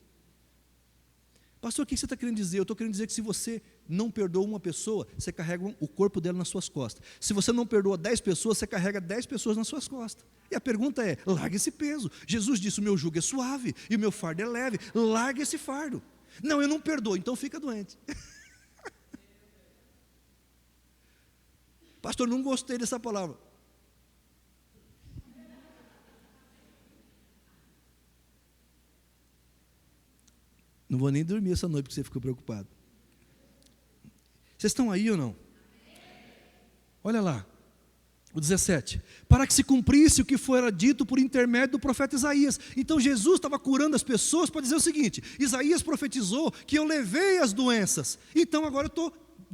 Pastor, o que você está querendo dizer? Eu estou querendo dizer que se você não perdoa uma pessoa, você carrega o corpo dela nas suas costas. Se você não perdoa 10 pessoas, você carrega 10 pessoas nas suas costas. E a pergunta é: larga esse peso. Jesus disse: o meu jugo é suave e o meu fardo é leve. Larga esse fardo. Não, eu não perdoo, então fica doente. Pastor, não gostei dessa palavra. Não vou nem dormir essa noite porque você ficou preocupado. Vocês estão aí ou não? Olha lá, o 17. Para que se cumprisse o que fora dito por intermédio do profeta Isaías. Então Jesus estava curando as pessoas para dizer o seguinte: Isaías profetizou que eu levei as doenças, então agora eu estou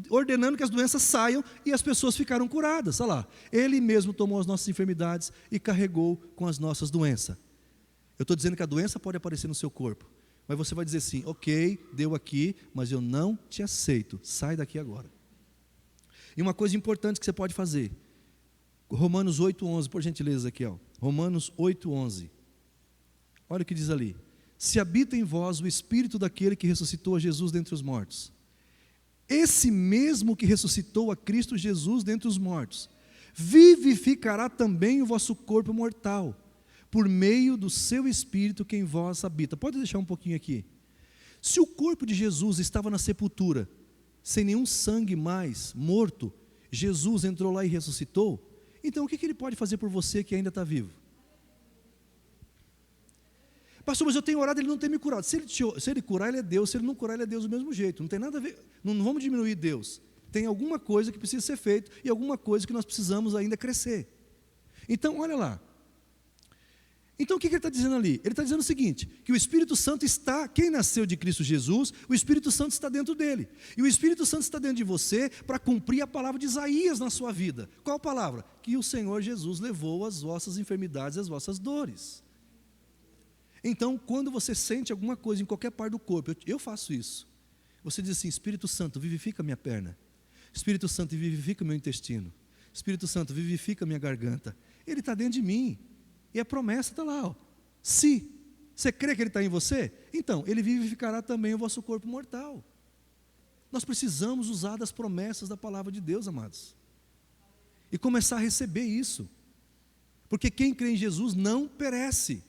ordenando que as doenças saiam, e as pessoas ficaram curadas. Olha lá, Ele mesmo tomou as nossas enfermidades e carregou com as nossas doenças. Eu estou dizendo que a doença pode aparecer no seu corpo, mas você vai dizer assim: ok, deu aqui, mas eu não te aceito, sai daqui agora. E uma coisa importante que você pode fazer, Romanos 8,11, por gentileza aqui, ó. Romanos 8,11, olha o que diz ali: se habita em vós o Espírito daquele que ressuscitou a Jesus dentre os mortos, esse mesmo que ressuscitou a Cristo Jesus dentre os mortos, vivificará também o vosso corpo mortal, por meio do seu Espírito que em vós habita. Pode deixar um pouquinho aqui. Se o corpo de Jesus estava na sepultura, sem nenhum sangue mais, morto, Jesus entrou lá e ressuscitou, então o que Ele pode fazer por você que ainda está vivo? Pastor, mas eu tenho orado e Ele não tem me curado. Se ele curar, Ele é Deus. Se Ele não curar, Ele é Deus do mesmo jeito. Não tem nada a ver, não vamos diminuir Deus. Tem alguma coisa que precisa ser feita e alguma coisa que nós precisamos ainda crescer. Então, olha lá. Então o que Ele está dizendo ali? Ele está dizendo o seguinte: que o Espírito Santo está, quem nasceu de Cristo Jesus, o Espírito Santo está dentro dele. E o Espírito Santo está dentro de você para cumprir a palavra de Isaías na sua vida. Qual a palavra? Que o Senhor Jesus levou as vossas enfermidades, as vossas dores. Então, quando você sente alguma coisa em qualquer parte do corpo, eu faço isso. Você diz assim: Espírito Santo, vivifica a minha perna. Espírito Santo, vivifica o meu intestino. Espírito Santo, vivifica a minha garganta. Ele está dentro de mim. E a promessa está lá, ó. Se você crê que Ele está em você, então Ele vivificará também o vosso corpo mortal. Nós precisamos usar das promessas da palavra de Deus, amados, e começar a receber isso, porque quem crê em Jesus não perece.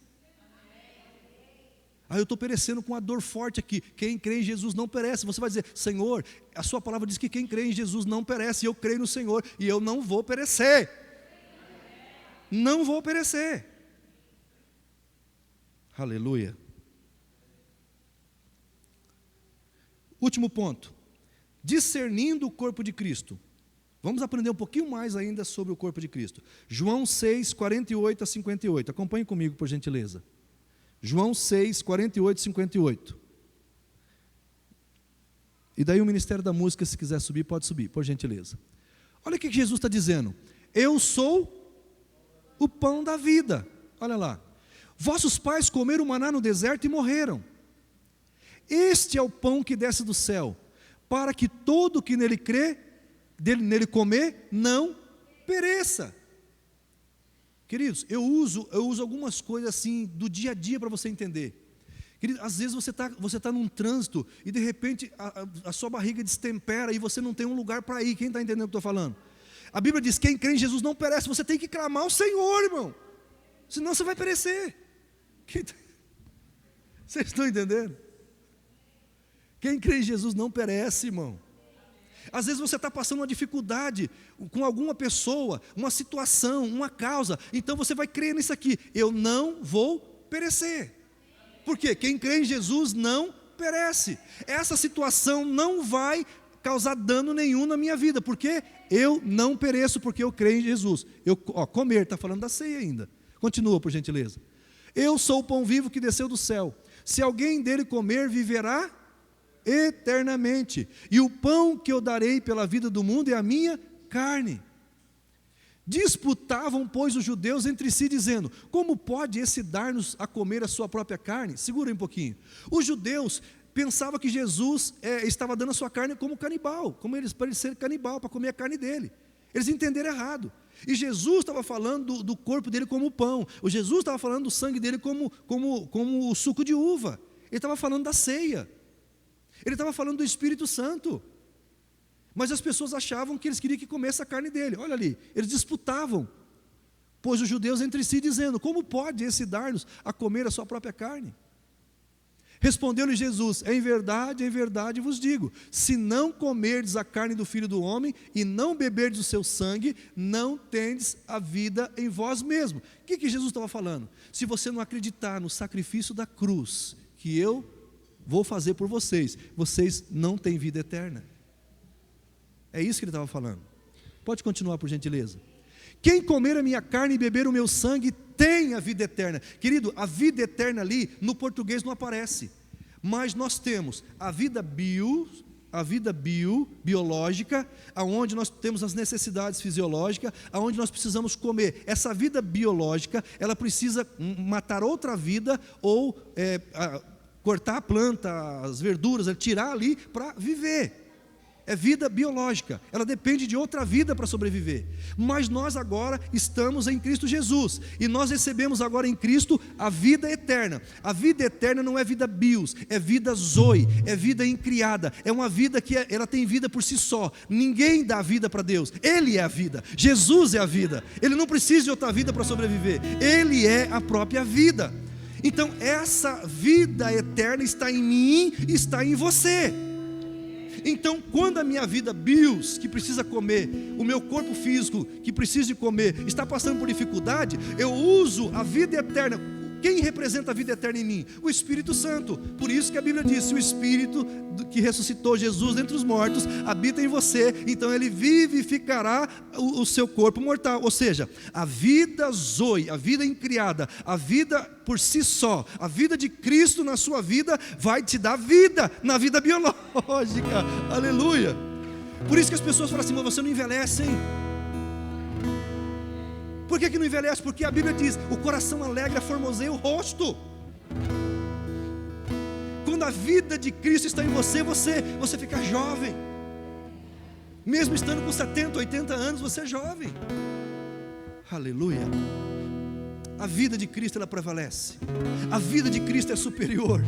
Eu estou perecendo com a dor forte aqui. Quem crê em Jesus não perece. Você vai dizer: Senhor, a sua palavra diz que quem crê em Jesus não perece, e eu creio no Senhor, e eu não vou perecer. Não vou perecer. Aleluia. Último ponto: discernindo o corpo de Cristo. Vamos aprender um pouquinho mais ainda sobre o corpo de Cristo. João 6, 48 a 58. Acompanhe comigo, por gentileza. João 6, 48 e 58. E daí o Ministério da Música, se quiser subir, pode subir, por gentileza. Olha o que Jesus está dizendo: eu sou o pão da vida. Olha lá: vossos pais comeram maná no deserto e morreram. Este é o pão que desce do céu, para que todo que nele crê nele comer, não pereça. Queridos, eu uso algumas coisas assim do dia a dia para você entender. Querido, às vezes você tá num trânsito e de repente a sua barriga destempera e você não tem um lugar para ir. Quem está entendendo o que eu estou falando? A Bíblia diz: quem crê em Jesus não perece. Você tem que clamar ao Senhor, irmão, senão você vai perecer. Vocês estão entendendo? Quem crê em Jesus não perece, irmão. Às vezes você está passando uma dificuldade com alguma pessoa, uma situação, uma causa, então você vai crer nisso aqui: eu não vou perecer. Por quê? Quem crê em Jesus não perece. Essa situação não vai causar dano nenhum na minha vida, porque eu não pereço, porque eu creio em Jesus. Comer, está falando da ceia ainda. Continua, por gentileza. Eu sou o pão vivo que desceu do céu. Se alguém dele comer, viverá eternamente. E o pão que eu darei pela vida do mundo é a minha carne. Disputavam, pois, os judeus entre si, dizendo: como pode esse dar-nos a comer a sua própria carne? Segura aí um pouquinho. Os judeus pensavam que Jesus estava dando a sua carne como canibal, para ele ser canibal, para comer a carne dele. Eles entenderam errado. E Jesus estava falando do corpo dele como pão. O Jesus estava falando do sangue dele como o suco de uva. Ele estava falando da ceia. Ele estava falando do Espírito Santo. Mas as pessoas achavam que eles queriam que comesse a carne dele. Olha ali, eles disputavam, pois os judeus entre si, dizendo: como pode esse dar-nos a comer a sua própria carne? Respondeu-lhe Jesus: em verdade vos digo, se não comerdes a carne do Filho do Homem e não beberdes o seu sangue, não tendes a vida em vós mesmos. O que Jesus estava falando? Se você não acreditar no sacrifício da cruz, que eu vou fazer por vocês, vocês não têm vida eterna. É isso que ele estava falando. Pode continuar, por gentileza. Quem comer a minha carne e beber o meu sangue tem a vida eterna. Querido, a vida eterna ali no português não aparece, mas nós temos a vida biológica, aonde nós temos as necessidades fisiológicas, aonde nós precisamos comer. Essa vida biológica, ela precisa matar outra vida ou cortar a planta, as verduras, tirar ali para viver. É vida biológica, ela depende de outra vida para sobreviver. Mas nós agora estamos em Cristo Jesus, e nós recebemos agora em Cristo a vida eterna. A vida eterna não é vida bios, é vida zoe, é vida incriada, é uma vida que ela tem vida por si só. Ninguém dá vida para Deus, Ele é a vida, Jesus é a vida. Ele não precisa de outra vida para sobreviver, Ele é a própria vida. Então essa vida eterna está em mim, está em você. Então, quando a minha vida bios, que precisa comer, o meu corpo físico, que precisa de comer, está passando por dificuldade, eu uso a vida eterna. Quem representa a vida eterna em mim? O Espírito Santo. Por isso que a Bíblia diz: se o Espírito que ressuscitou Jesus dentre os mortos habita em você, então ele vivificará o seu corpo mortal. Ou seja, a vida zoe, a vida incriada, a vida por si só, a vida de Cristo na sua vida vai te dar vida na vida biológica. Aleluia. Por isso que as pessoas falam assim: mas você não envelhece, hein? Por que não envelhece? Porque a Bíblia diz: o coração alegra formoseia o rosto. Quando a vida de Cristo está em você, você fica jovem. Mesmo estando com 70, 80 anos, você é jovem. Aleluia. A vida de Cristo, ela prevalece. A vida de Cristo é superior.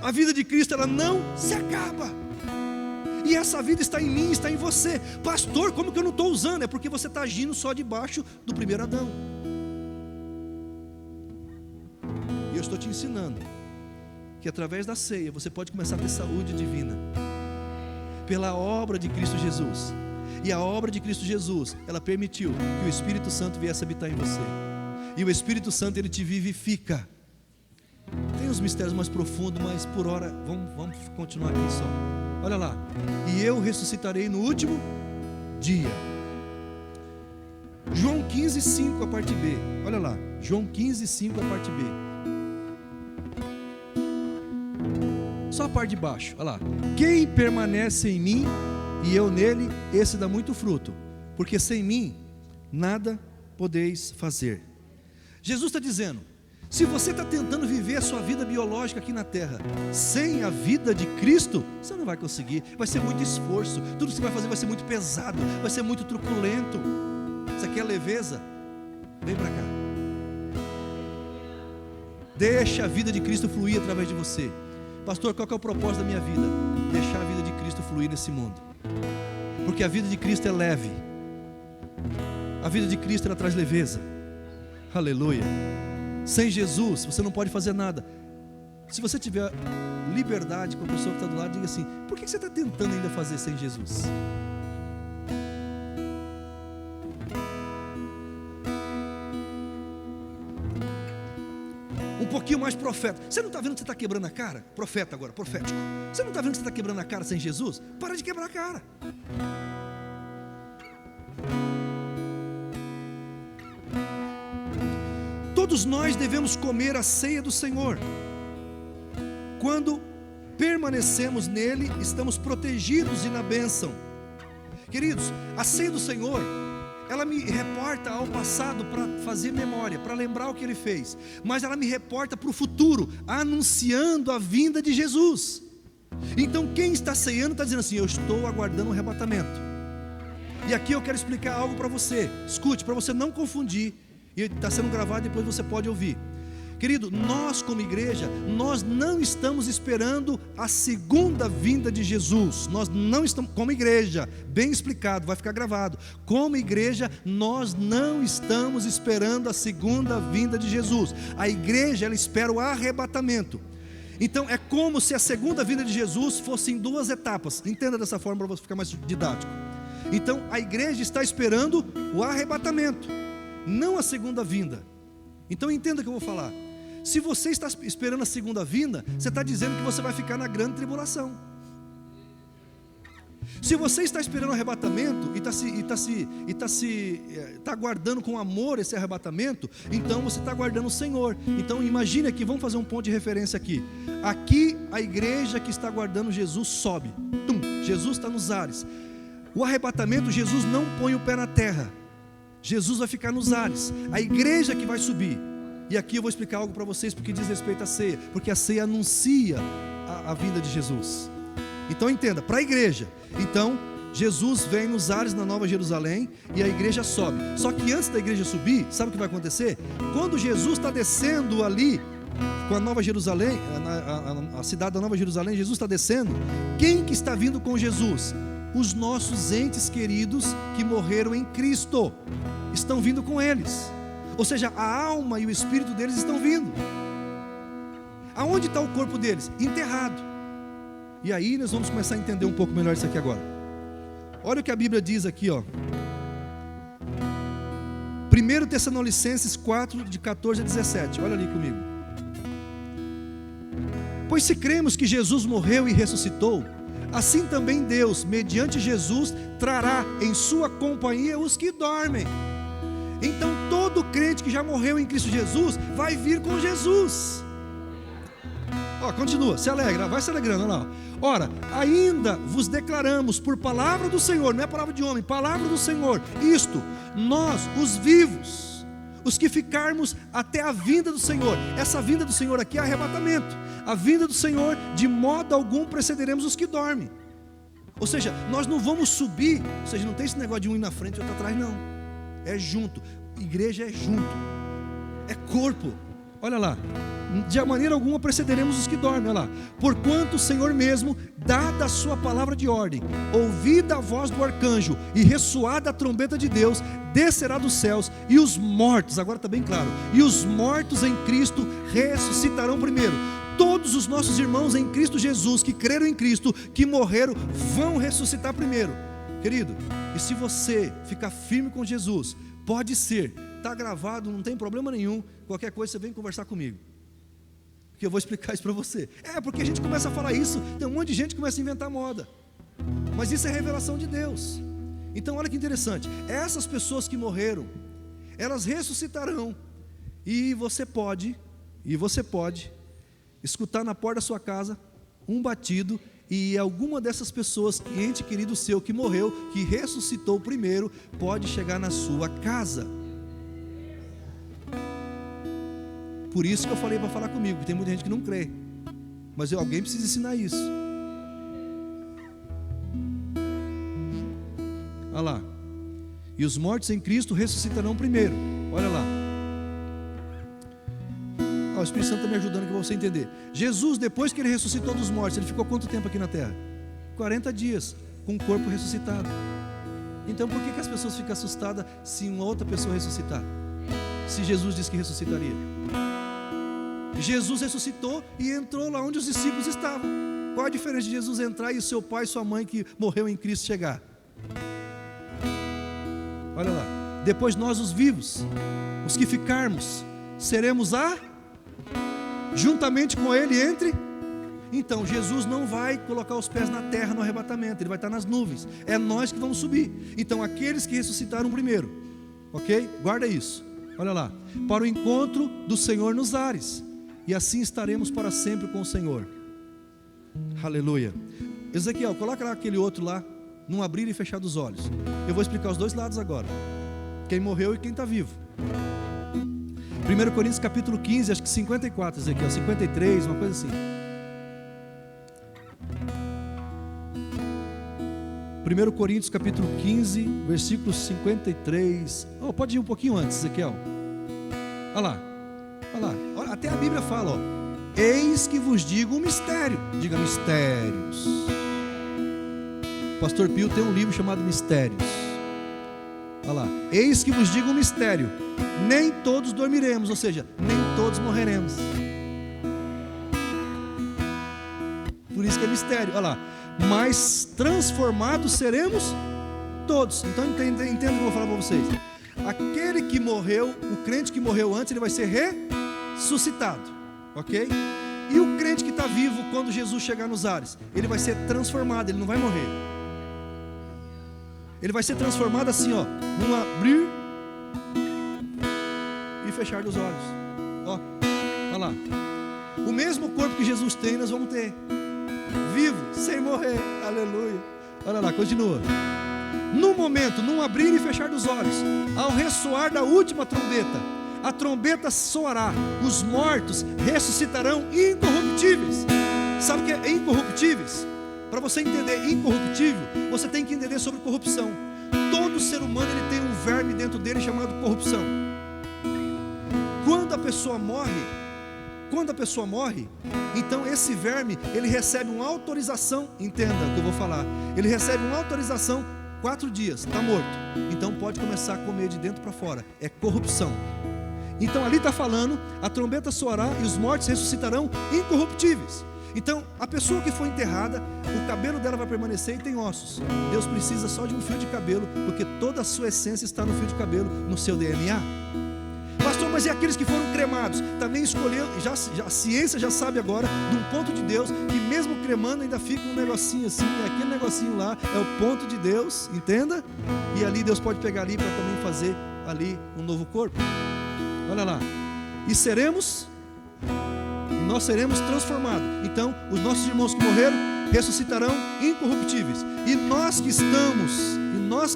A vida de Cristo, ela não se acaba. E essa vida está em mim, está em você. Pastor, como que eu não estou usando? É porque você está agindo só debaixo do primeiro Adão. E eu estou te ensinando que através da ceia você pode começar a ter saúde divina, pela obra de Cristo Jesus. E a obra de Cristo Jesus, ela permitiu que o Espírito Santo viesse habitar em você. E o Espírito Santo, ele te vivifica. Tem uns mistérios mais profundos, mas por hora, vamos continuar aqui só. Olha lá: e eu ressuscitarei no último dia. João 15:5, a parte B. Olha lá, João 15:5, a parte B. Só a parte de baixo, olha lá. Quem permanece em mim e eu nele, esse dá muito fruto, porque sem mim nada podeis fazer. Jesus está dizendo: Se você está tentando viver a sua vida biológica aqui na terra sem a vida de Cristo, você não vai conseguir. Vai ser muito esforço. Tudo que você vai fazer vai ser muito pesado, vai ser muito truculento. Isso aqui é leveza. Vem para cá. Deixa a vida de Cristo fluir através de você. Pastor, qual que é o propósito da minha vida? Deixar a vida de Cristo fluir nesse mundo. Porque a vida de Cristo é leve. A vida de Cristo, ela traz leveza. Aleluia. Sem Jesus, você não pode fazer nada. Se você tiver liberdade com a pessoa que está do lado, diga assim: por que você está tentando ainda fazer sem Jesus? Um pouquinho mais profeta. Você não está vendo que você está quebrando a cara? Profeta agora, profético. Você não está vendo que você está quebrando a cara sem Jesus? Para de quebrar a cara. Todos nós devemos comer a ceia do Senhor. Quando permanecemos nele, estamos protegidos e na bênção. Queridos, a ceia do Senhor, ela me reporta ao passado para fazer memória, para lembrar o que Ele fez. Mas ela me reporta para o futuro, anunciando a vinda de Jesus. Então quem está ceando está dizendo assim: eu estou aguardando o arrebatamento. E aqui eu quero explicar algo para você. Escute, para você não confundir. E está sendo gravado, depois você pode ouvir. Querido, nós como igreja, nós não estamos esperando a segunda vinda de Jesus. Nós não estamos, como igreja, bem explicado, vai ficar gravado. Como igreja, nós não estamos esperando a segunda vinda de Jesus. A igreja, ela espera o arrebatamento. Então é como se a segunda vinda de Jesus fosse em duas etapas. Entenda dessa forma para você ficar mais didático. Então a igreja está esperando o arrebatamento, não a segunda vinda. Então entenda o que eu vou falar. Se você está esperando a segunda vinda, você está dizendo que você vai ficar na grande tribulação. Se você está esperando o arrebatamento e está aguardando com amor esse arrebatamento, então você está aguardando o Senhor. Então imagine aqui, vamos fazer um ponto de referência aqui. Aqui a igreja que está aguardando Jesus sobe. Jesus está nos ares. O arrebatamento, Jesus não põe o pé na terra. Jesus vai ficar nos ares. A igreja que vai subir. E aqui eu vou explicar algo para vocês, porque diz respeito à ceia. Porque a ceia anuncia a vinda de Jesus. Então entenda, para a igreja. Então Jesus vem nos ares na Nova Jerusalém e a igreja sobe. Só que antes da igreja subir, sabe o que vai acontecer? Quando Jesus está descendo ali com a Nova Jerusalém, a cidade da Nova Jerusalém, Jesus está descendo. Quem que está vindo com Jesus? Os nossos entes queridos que morreram em Cristo estão vindo com eles. Ou seja, a alma e o espírito deles estão vindo. Aonde está o corpo deles? Enterrado. E aí nós vamos começar a entender um pouco melhor isso aqui agora. Olha o que a Bíblia diz aqui, ó. 1 Tessalonicenses 4, de 14 a 17. Olha ali comigo. Pois se cremos que Jesus morreu e ressuscitou, assim também Deus, mediante Jesus, trará em sua companhia os que dormem. Então todo crente que já morreu em Cristo Jesus vai vir com Jesus. Ó, continua, se alegra, vai se alegrando, olha lá. Ora, ainda vos declaramos por palavra do Senhor, não é palavra de homem, palavra do Senhor, isto, nós, os vivos, os que ficarmos até a vinda do Senhor. Essa vinda do Senhor aqui é arrebatamento. A vinda do Senhor, de modo algum precederemos os que dormem. Ou seja, nós não vamos subir. Ou seja, não tem esse negócio de um ir na frente e outro atrás, não. É junto, igreja é junto, é corpo. Olha lá, de maneira alguma precederemos os que dormem. Olha lá, porquanto o Senhor mesmo, dada a sua palavra de ordem, ouvida a voz do arcanjo e ressoada a trombeta de Deus, descerá dos céus, e os mortos, agora está bem claro, e os mortos em Cristo ressuscitarão primeiro. Todos os nossos irmãos em Cristo Jesus, que creram em Cristo, que morreram, vão ressuscitar primeiro. Querido, e se você ficar firme com Jesus, pode ser, está gravado, não tem problema nenhum, qualquer coisa você vem conversar comigo, que eu vou explicar isso para você. Porque a gente começa a falar isso, tem um monte de gente que começa a inventar moda, mas isso é revelação de Deus. Então olha que interessante, essas pessoas que morreram, elas ressuscitarão, e você pode escutar na porta da sua casa um batido, e alguma dessas pessoas, ente querido seu que morreu, que ressuscitou primeiro, pode chegar na sua casa. Por isso que eu falei para falar comigo, que tem muita gente que não crê. Mas alguém precisa ensinar isso. Olha lá. E os mortos em Cristo ressuscitarão primeiro. Olha lá. O Espírito Santo está me ajudando aqui para você entender. Jesus, depois que ele ressuscitou dos mortos, ele ficou quanto tempo aqui na terra? 40 dias, com o corpo ressuscitado. Então por que as pessoas ficam assustadas se uma outra pessoa ressuscitar? Se Jesus disse que ressuscitaria. Jesus ressuscitou e entrou lá onde os discípulos estavam. Qual a diferença de Jesus entrar e o seu pai e sua mãe que morreu em Cristo chegar? Olha lá. Depois nós os vivos, os que ficarmos, seremos juntamente com ele entre. Então Jesus não vai colocar os pés na terra no arrebatamento, ele vai estar nas nuvens. É nós que vamos subir. Então aqueles que ressuscitaram primeiro, ok? Guarda isso. Olha lá. Para o encontro do Senhor nos ares, e assim estaremos para sempre com o Senhor. Aleluia. Ezequiel, coloca lá aquele outro lá, num abrir e fechar dos olhos. Eu vou explicar os dois lados agora, quem morreu e quem está vivo. 1 Coríntios capítulo 15, acho que 54, Ezequiel, 53, uma coisa assim. 1 Coríntios capítulo 15, versículo 53. Pode ir um pouquinho antes, Ezequiel. Olha lá, olha lá. Até a Bíblia fala, eis que vos digo um mistério. Diga mistérios. Pastor Pio tem um livro chamado Mistérios. Olha lá. Eis que vos digo um mistério. Nem todos dormiremos, ou seja, nem todos morreremos. Por isso que é mistério. Olha lá. Mas transformados seremos todos. Então entenda o que eu vou falar para vocês. Aquele que morreu, o crente que morreu antes, ele vai ser ressuscitado, ok? E o crente que está vivo, quando Jesus chegar nos ares, ele vai ser transformado, ele não vai morrer. Ele vai ser transformado assim, num abrir e fechar dos olhos. Olha lá. O mesmo corpo que Jesus tem, nós vamos ter. Vivo, sem morrer, aleluia. Olha lá, continua. No momento, num abrir e fechar dos olhos, ao ressoar da última trombeta, a trombeta soará, os mortos ressuscitarão incorruptíveis. Sabe o que é incorruptíveis? Para você entender incorruptível, você tem que entender sobre corrupção. Todo ser humano ele tem um verme dentro dele chamado corrupção. Quando a pessoa morre, então esse verme, ele recebe uma autorização, entenda o que eu vou falar, ele recebe uma autorização, 4 dias, está morto, então pode começar a comer de dentro para fora, é corrupção. Então ali está falando, a trombeta soará e os mortos ressuscitarão incorruptíveis. Então a pessoa que foi enterrada, o cabelo dela vai permanecer e tem ossos. Deus precisa só de um fio de cabelo, porque toda a sua essência está no fio de cabelo, no seu DNA. Pastor, mas e aqueles que foram cremados? Também escolheu, a ciência já sabe agora, de um ponto de Deus, que mesmo cremando ainda fica um negocinho assim, aquele negocinho lá é o ponto de Deus, entenda? E ali Deus pode pegar ali para também fazer ali um novo corpo. Olha lá. E nós seremos transformados. Então, os nossos irmãos que morreram ressuscitarão incorruptíveis. E nós que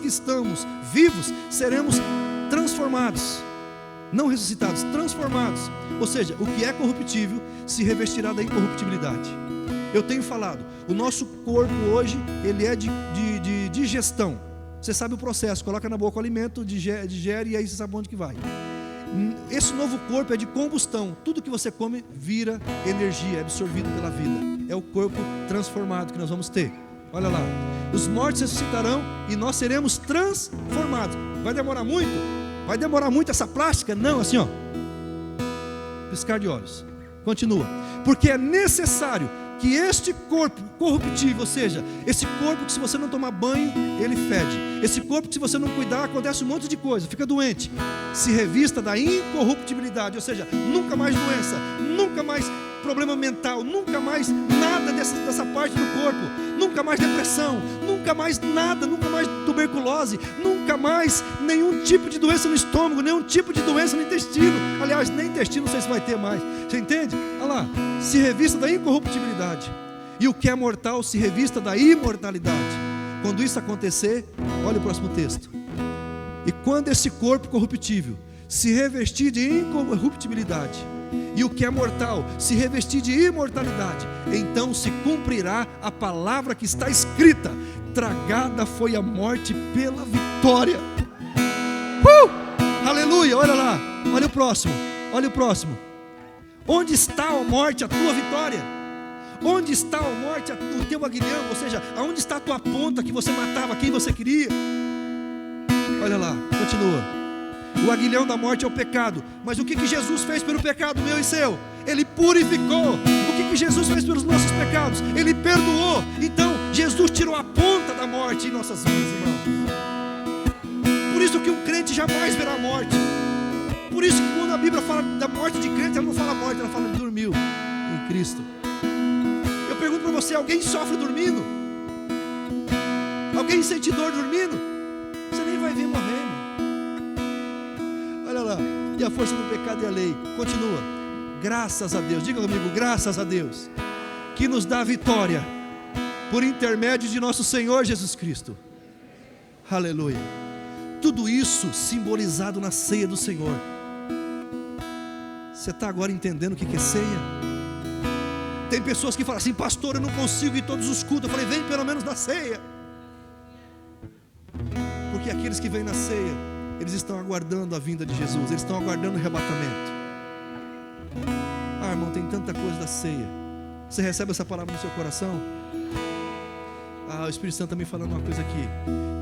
estamos vivos, seremos transformados. Não ressuscitados, transformados. Ou seja, o que é corruptível se revestirá da incorruptibilidade. Eu tenho falado, o nosso corpo hoje, ele é de digestão. Você sabe o processo, coloca na boca o alimento, digere e aí você sabe onde que vai. Esse novo corpo é de combustão. Tudo que você come vira energia, é absorvido pela vida. É o corpo transformado que nós vamos ter. Olha lá. Os mortos ressuscitarão e nós seremos transformados. Vai demorar muito? Vai demorar muito essa plástica? Não, assim piscar de olhos. Continua. Porque é necessário que este corpo corruptível, ou seja, esse corpo que se você não tomar banho, ele fede. Esse corpo que se você não cuidar, acontece um monte de coisa, fica doente. Se revista da incorruptibilidade, ou seja, nunca mais doença, nunca mais problema mental, nunca mais nada dessa parte do corpo, nunca mais depressão, nunca mais nada, nunca mais tuberculose, nunca mais nenhum tipo de doença no estômago, nenhum tipo de doença no intestino. Aliás, nem intestino não sei se vai ter mais. Você entende? Olha lá, se revista da incorruptibilidade. E o que é mortal se revista da imortalidade. Quando isso acontecer, olha o próximo texto. E quando esse corpo corruptível se revestir de incorruptibilidade, e o que é mortal se revestir de imortalidade, então se cumprirá a palavra que está escrita: tragada foi a morte pela vitória. Aleluia, olha lá, olha o próximo, olha o próximo. Onde está, ó morte, a tua vitória? Onde está, ó morte, o teu aguilhão? Ou seja, aonde está a tua ponta que você matava quem você queria? Olha lá, continua. O aguilhão da morte é o pecado. Mas o que Jesus fez pelo pecado meu e seu? Ele purificou. O que Jesus fez pelos nossos pecados? Ele perdoou. Então Jesus tirou a ponta da morte em nossas vidas, irmãos. Por isso que um crente jamais verá a morte. Por isso que quando a Bíblia fala da morte de crente, ela não fala morte, ela fala que dormiu em Cristo. Eu pergunto para você: alguém sofre dormindo? Alguém sente dor dormindo? Você nem vai ver morrer, irmão. Olha lá, e a força do pecado e a lei. Continua. Graças a Deus, diga comigo: graças a Deus, que nos dá a vitória por intermédio de nosso Senhor Jesus Cristo. Aleluia. Tudo isso simbolizado na ceia do Senhor. Você está agora entendendo o que é ceia? Tem pessoas que falam assim: pastor, eu não consigo ir todos os cultos. Eu falei: vem pelo menos na ceia. Porque aqueles que vêm na ceia, eles estão aguardando a vinda de Jesus, eles estão aguardando o arrebatamento. Ah, irmão, tem tanta coisa da ceia. Você recebe essa palavra no seu coração? Ah, o Espírito Santo está me falando uma coisa aqui.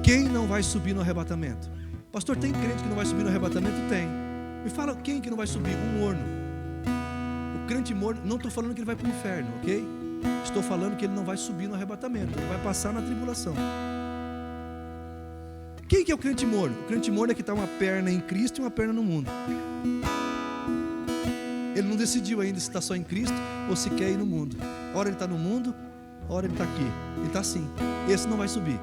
Quem não vai subir no arrebatamento? Pastor, tem crente que não vai subir no arrebatamento? Tem. Me fala quem que não vai subir? Um morno. O crente morno, não estou falando que ele vai para o inferno, ok? Estou falando que ele não vai subir no arrebatamento, ele vai passar na tribulação. Quem que é o crente morno? O crente morno é que está uma perna em Cristo e uma perna no mundo. Ele não decidiu ainda se está só em Cristo ou se quer ir no mundo. Ora ele está no mundo, ora ele está aqui. Ele está assim. Esse não vai subir.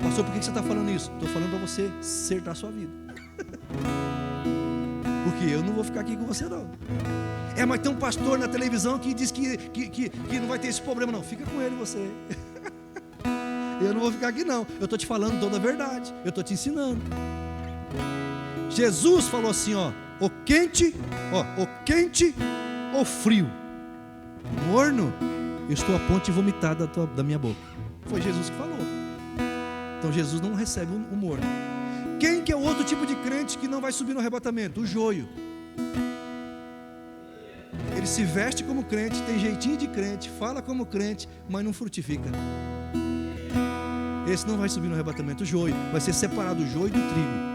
Pastor, por que você está falando isso? Estou falando para você acertar a sua vida. Porque eu não vou ficar aqui com você não. Mas tem um pastor na televisão que diz que não vai ter esse problema não. Fica com ele você. Eu não vou ficar aqui não. Eu estou te falando toda a verdade. Eu estou te ensinando. Jesus falou assim, ó: o quente ou frio, morno, eu estou a ponto de vomitar da minha boca. Foi Jesus que falou. Então Jesus não recebe o morno. Quem que é o outro tipo de crente que não vai subir no arrebatamento? O joio. Ele se veste como crente, tem jeitinho de crente, fala como crente, mas não frutifica. Esse não vai subir no arrebatamento. O joio vai ser separado, o joio do trigo.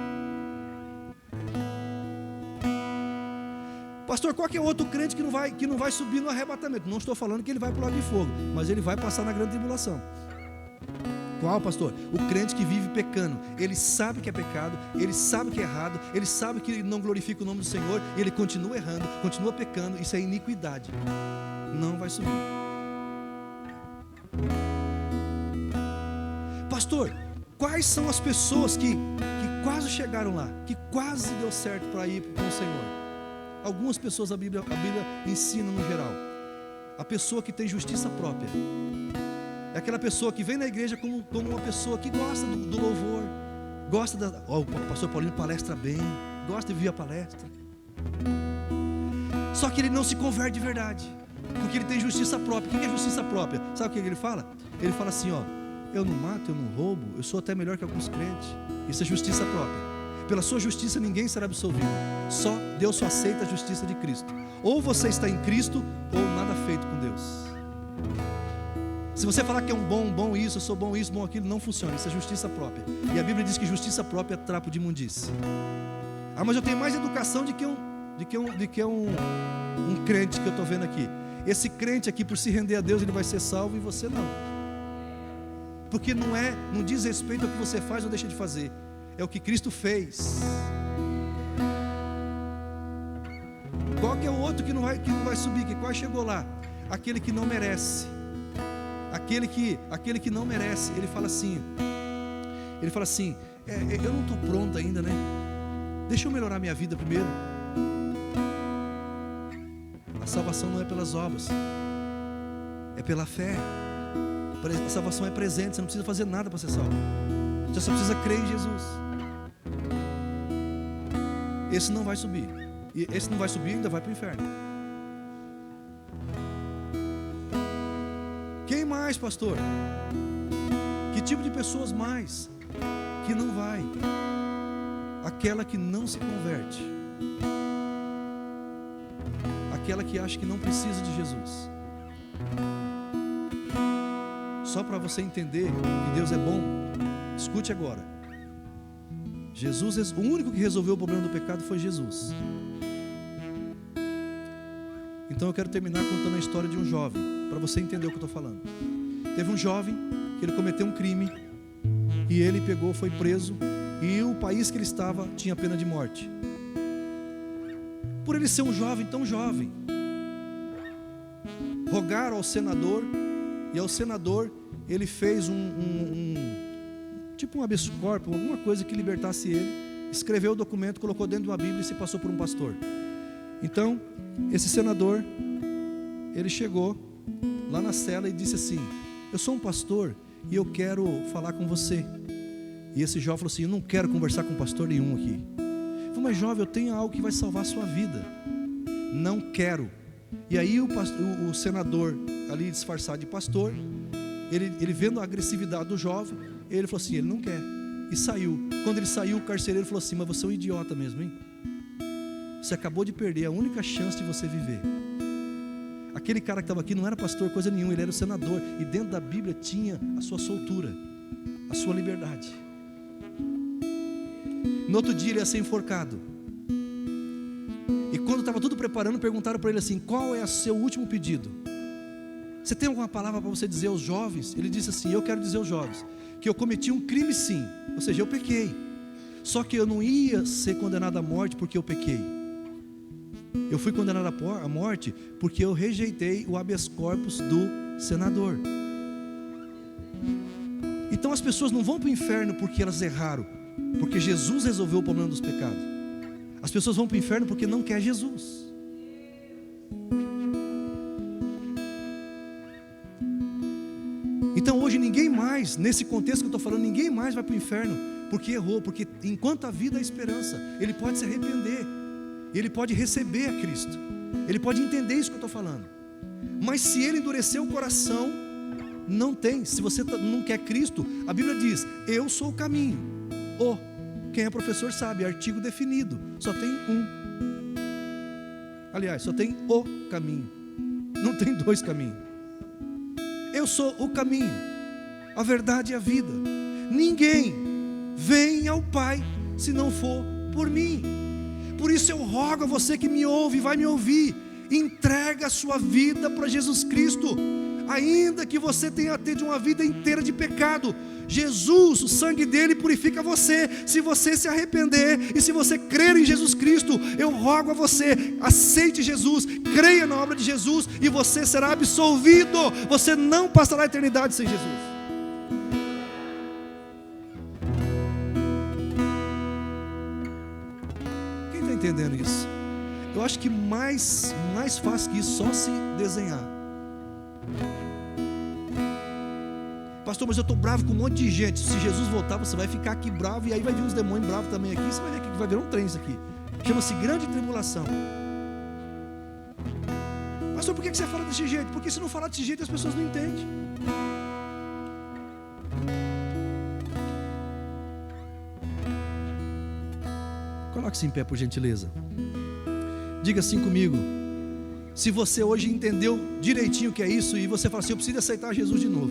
Pastor, qual que é outro crente que não vai subir no arrebatamento? Não estou falando que ele vai para o lago de fogo, mas ele vai passar na grande tribulação. Qual, pastor? O crente que vive pecando. Ele sabe que é pecado, ele sabe que é errado, ele sabe que não glorifica o nome do Senhor, e ele continua errando, continua pecando. Isso é iniquidade. Não vai subir. Pastor, quais são as pessoas que quase chegaram lá, que quase deu certo para ir com o Senhor? Algumas pessoas a Bíblia ensina no geral. A pessoa que tem justiça própria é aquela pessoa que vem na igreja como uma pessoa que gosta do louvor, gosta o pastor Paulinho palestra bem, gosta de ouvir a palestra. Só que ele não se converte de verdade, porque ele tem justiça própria. O que é justiça própria? Sabe o que ele fala? Ele fala assim, ó: eu não mato, eu não roubo, eu sou até melhor que alguns crentes. Isso é justiça própria. Pela sua justiça ninguém será absolvido. Deus só aceita a justiça de Cristo. Ou você está em Cristo, ou nada feito com Deus. Se você falar que é um bom isso, eu sou bom isso, bom aquilo, não funciona. Isso é justiça própria. E a Bíblia diz que justiça própria é trapo de imundície. Ah, mas eu tenho mais educação do que um crente que eu estou vendo aqui. Esse crente aqui, por se render a Deus, ele vai ser salvo e você não. Porque não diz respeito ao que você faz ou deixa de fazer. É o que Cristo fez. Qual que é o outro que não vai subir? Que quase chegou lá? Aquele que não merece. Aquele que não merece. Ele fala assim: eu não estou pronto ainda, né? Deixa eu melhorar minha vida primeiro. A salvação não é pelas obras, é pela fé. A salvação é presente. Você não precisa fazer nada para ser salvo. Você só precisa crer em Jesus. Esse não vai subir. E esse não vai subir, ainda vai para o inferno. Quem mais, pastor? Que tipo de pessoas mais? Que não vai. Aquela que não se converte. Aquela que acha que não precisa de Jesus. Só para você entender que Deus é bom, escute agora. Jesus, o único que resolveu o problema do pecado foi Jesus. Então eu quero terminar contando a história de um jovem, para você entender o que eu estou falando. Teve um jovem que ele cometeu um crime e ele pegou, foi preso, e o país que ele estava tinha pena de morte. Por ele ser um jovem tão jovem, rogaram ao senador, e ao senador ele fez tipo um habeas corpus, alguma coisa que libertasse ele, escreveu o documento, colocou dentro de uma Bíblia e se passou por um pastor. Então, esse senador, ele chegou lá na cela e disse assim: eu sou um pastor e eu quero falar com você. E esse jovem falou assim: eu não quero conversar com pastor nenhum aqui. Ele falou: mas jovem, eu tenho algo que vai salvar a sua vida. Não quero. E aí o senador, ali disfarçado de pastor, ele vendo a agressividade do jovem, ele falou assim: ele não quer. E saiu. Quando ele saiu, o carcereiro falou assim: mas você é um idiota mesmo, hein? Você acabou de perder a única chance de você viver. Aquele cara que estava aqui não era pastor, coisa nenhuma, ele era o senador. E dentro da Bíblia tinha a sua soltura, a sua liberdade. No outro dia ele ia ser enforcado. E quando estava tudo preparando, perguntaram para ele assim: qual é o seu último pedido? Você tem alguma palavra para você dizer aos jovens? Ele disse assim: eu quero dizer aos jovens que eu cometi um crime sim, ou seja, eu pequei. Só que eu não ia ser condenado à morte porque eu pequei. Eu fui condenado à morte porque eu rejeitei o habeas corpus do senador. Então as pessoas não vão para o inferno porque elas erraram, porque Jesus resolveu o problema dos pecados. As pessoas vão para o inferno porque não quer Jesus. Então hoje ninguém mais, nesse contexto que eu estou falando, ninguém mais vai para o inferno porque errou, porque enquanto a vida há esperança, ele pode se arrepender, ele pode receber a Cristo, ele pode entender isso que eu estou falando. Mas se ele endurecer o coração, não tem. Se você não quer Cristo, a Bíblia diz: eu sou o caminho. Quem é professor sabe, artigo definido, só tem um. Aliás, só tem o caminho, não tem dois caminhos. Eu sou o caminho, a verdade e a vida. Ninguém vem ao Pai se não for por mim. Por isso eu rogo a você que me ouve e vai me ouvir: entrega a sua vida para Jesus Cristo. Ainda que você tenha tido uma vida inteira de pecado, Jesus, o sangue dele purifica você. Se você se arrepender e se você crer em Jesus Cristo, eu rogo a você: aceite Jesus, creia na obra de Jesus e você será absolvido. Você não passará a eternidade sem Jesus. Quem está entendendo isso? Eu acho que mais fácil que isso, só se desenhar. Pastor, mas eu estou bravo com um monte de gente. Se Jesus voltar, você vai ficar aqui bravo, e aí vai vir uns demônios bravos também aqui. Você vai ver que vai virar um trem isso aqui. Chama-se grande tribulação. Pastor, por que você fala desse jeito? Porque se não falar desse jeito, as pessoas não entendem. Coloque-se em pé, por gentileza. Diga assim comigo: se você hoje entendeu direitinho o que é isso, e você fala assim: eu preciso aceitar Jesus de novo.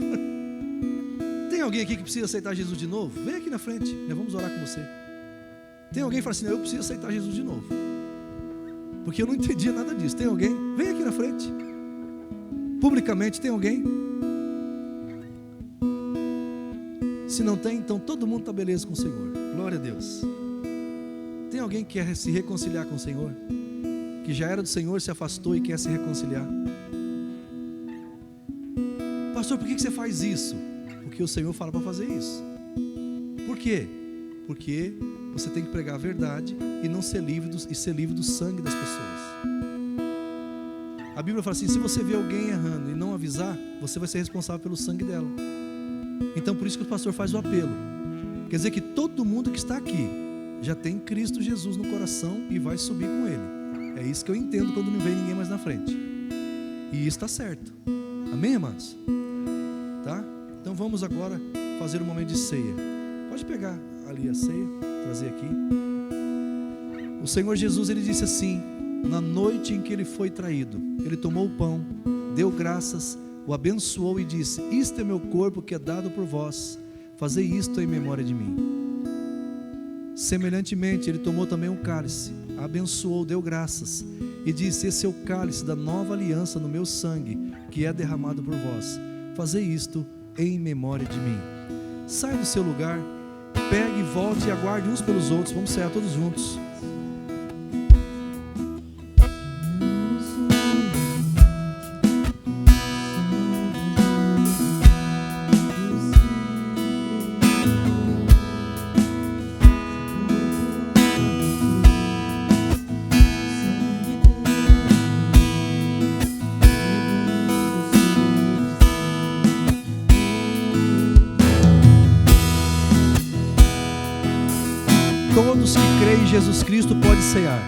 Tem alguém aqui que precisa aceitar Jesus de novo? Vem aqui na frente, nós vamos orar com você. Tem alguém que fala assim: eu preciso aceitar Jesus de novo, porque eu não entendia nada disso. Tem alguém? Vem aqui na frente. Publicamente, tem alguém? Se não tem, então todo mundo está beleza com o Senhor. Glória a Deus. Tem alguém que quer se reconciliar com o Senhor? Que já era do Senhor, se afastou e quer se reconciliar? Pastor, por que você faz isso? Porque o Senhor fala para fazer isso. Por quê? Porque você tem que pregar a verdade e não ser livre do sangue das pessoas. A Bíblia fala assim: se você vê alguém errando e não avisar, você vai ser responsável pelo sangue dela. Então por isso que o pastor faz o apelo. Quer dizer que todo mundo que está aqui já tem Cristo Jesus no coração e vai subir com Ele. É isso que eu entendo quando não vem ninguém mais na frente. E isso está certo. Amém, irmãos? Tá? Então vamos agora fazer um momento de ceia. Pode pegar ali a ceia, trazer aqui. O Senhor Jesus, ele disse assim: na noite em que ele foi traído, ele tomou o pão, deu graças, o abençoou e disse: isto é meu corpo que é dado por vós, fazei isto em memória de mim. Semelhantemente, ele tomou também um cálice, abençoou, deu graças e disse: esse é o cálice da nova aliança no meu sangue, que é derramado por vós, fazei isto em memória de mim. Saia do seu lugar, pegue, volte e aguarde uns pelos outros. Vamos sair todos juntos. Todos que creem em Jesus Cristo podem cear.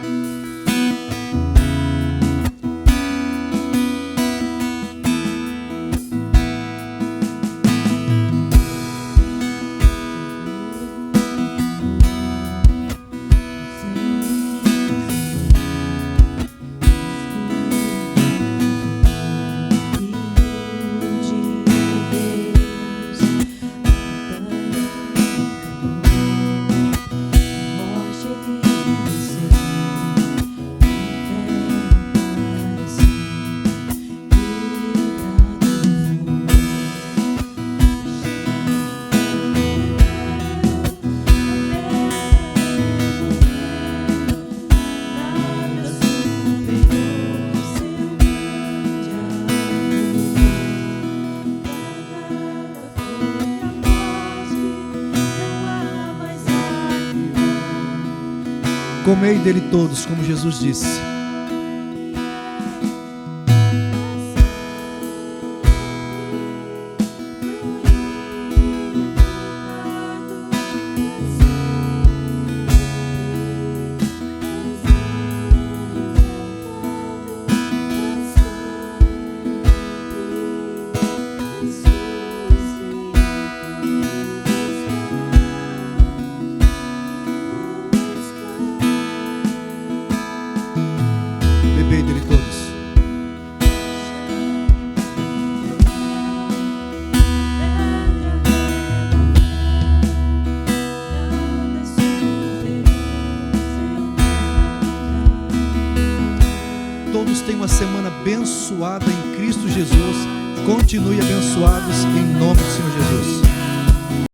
Comei dele todos, como Jesus disse. Bebei dele todos. Todos têm uma semana abençoada em Cristo Jesus. Continue abençoados em nome do Senhor Jesus.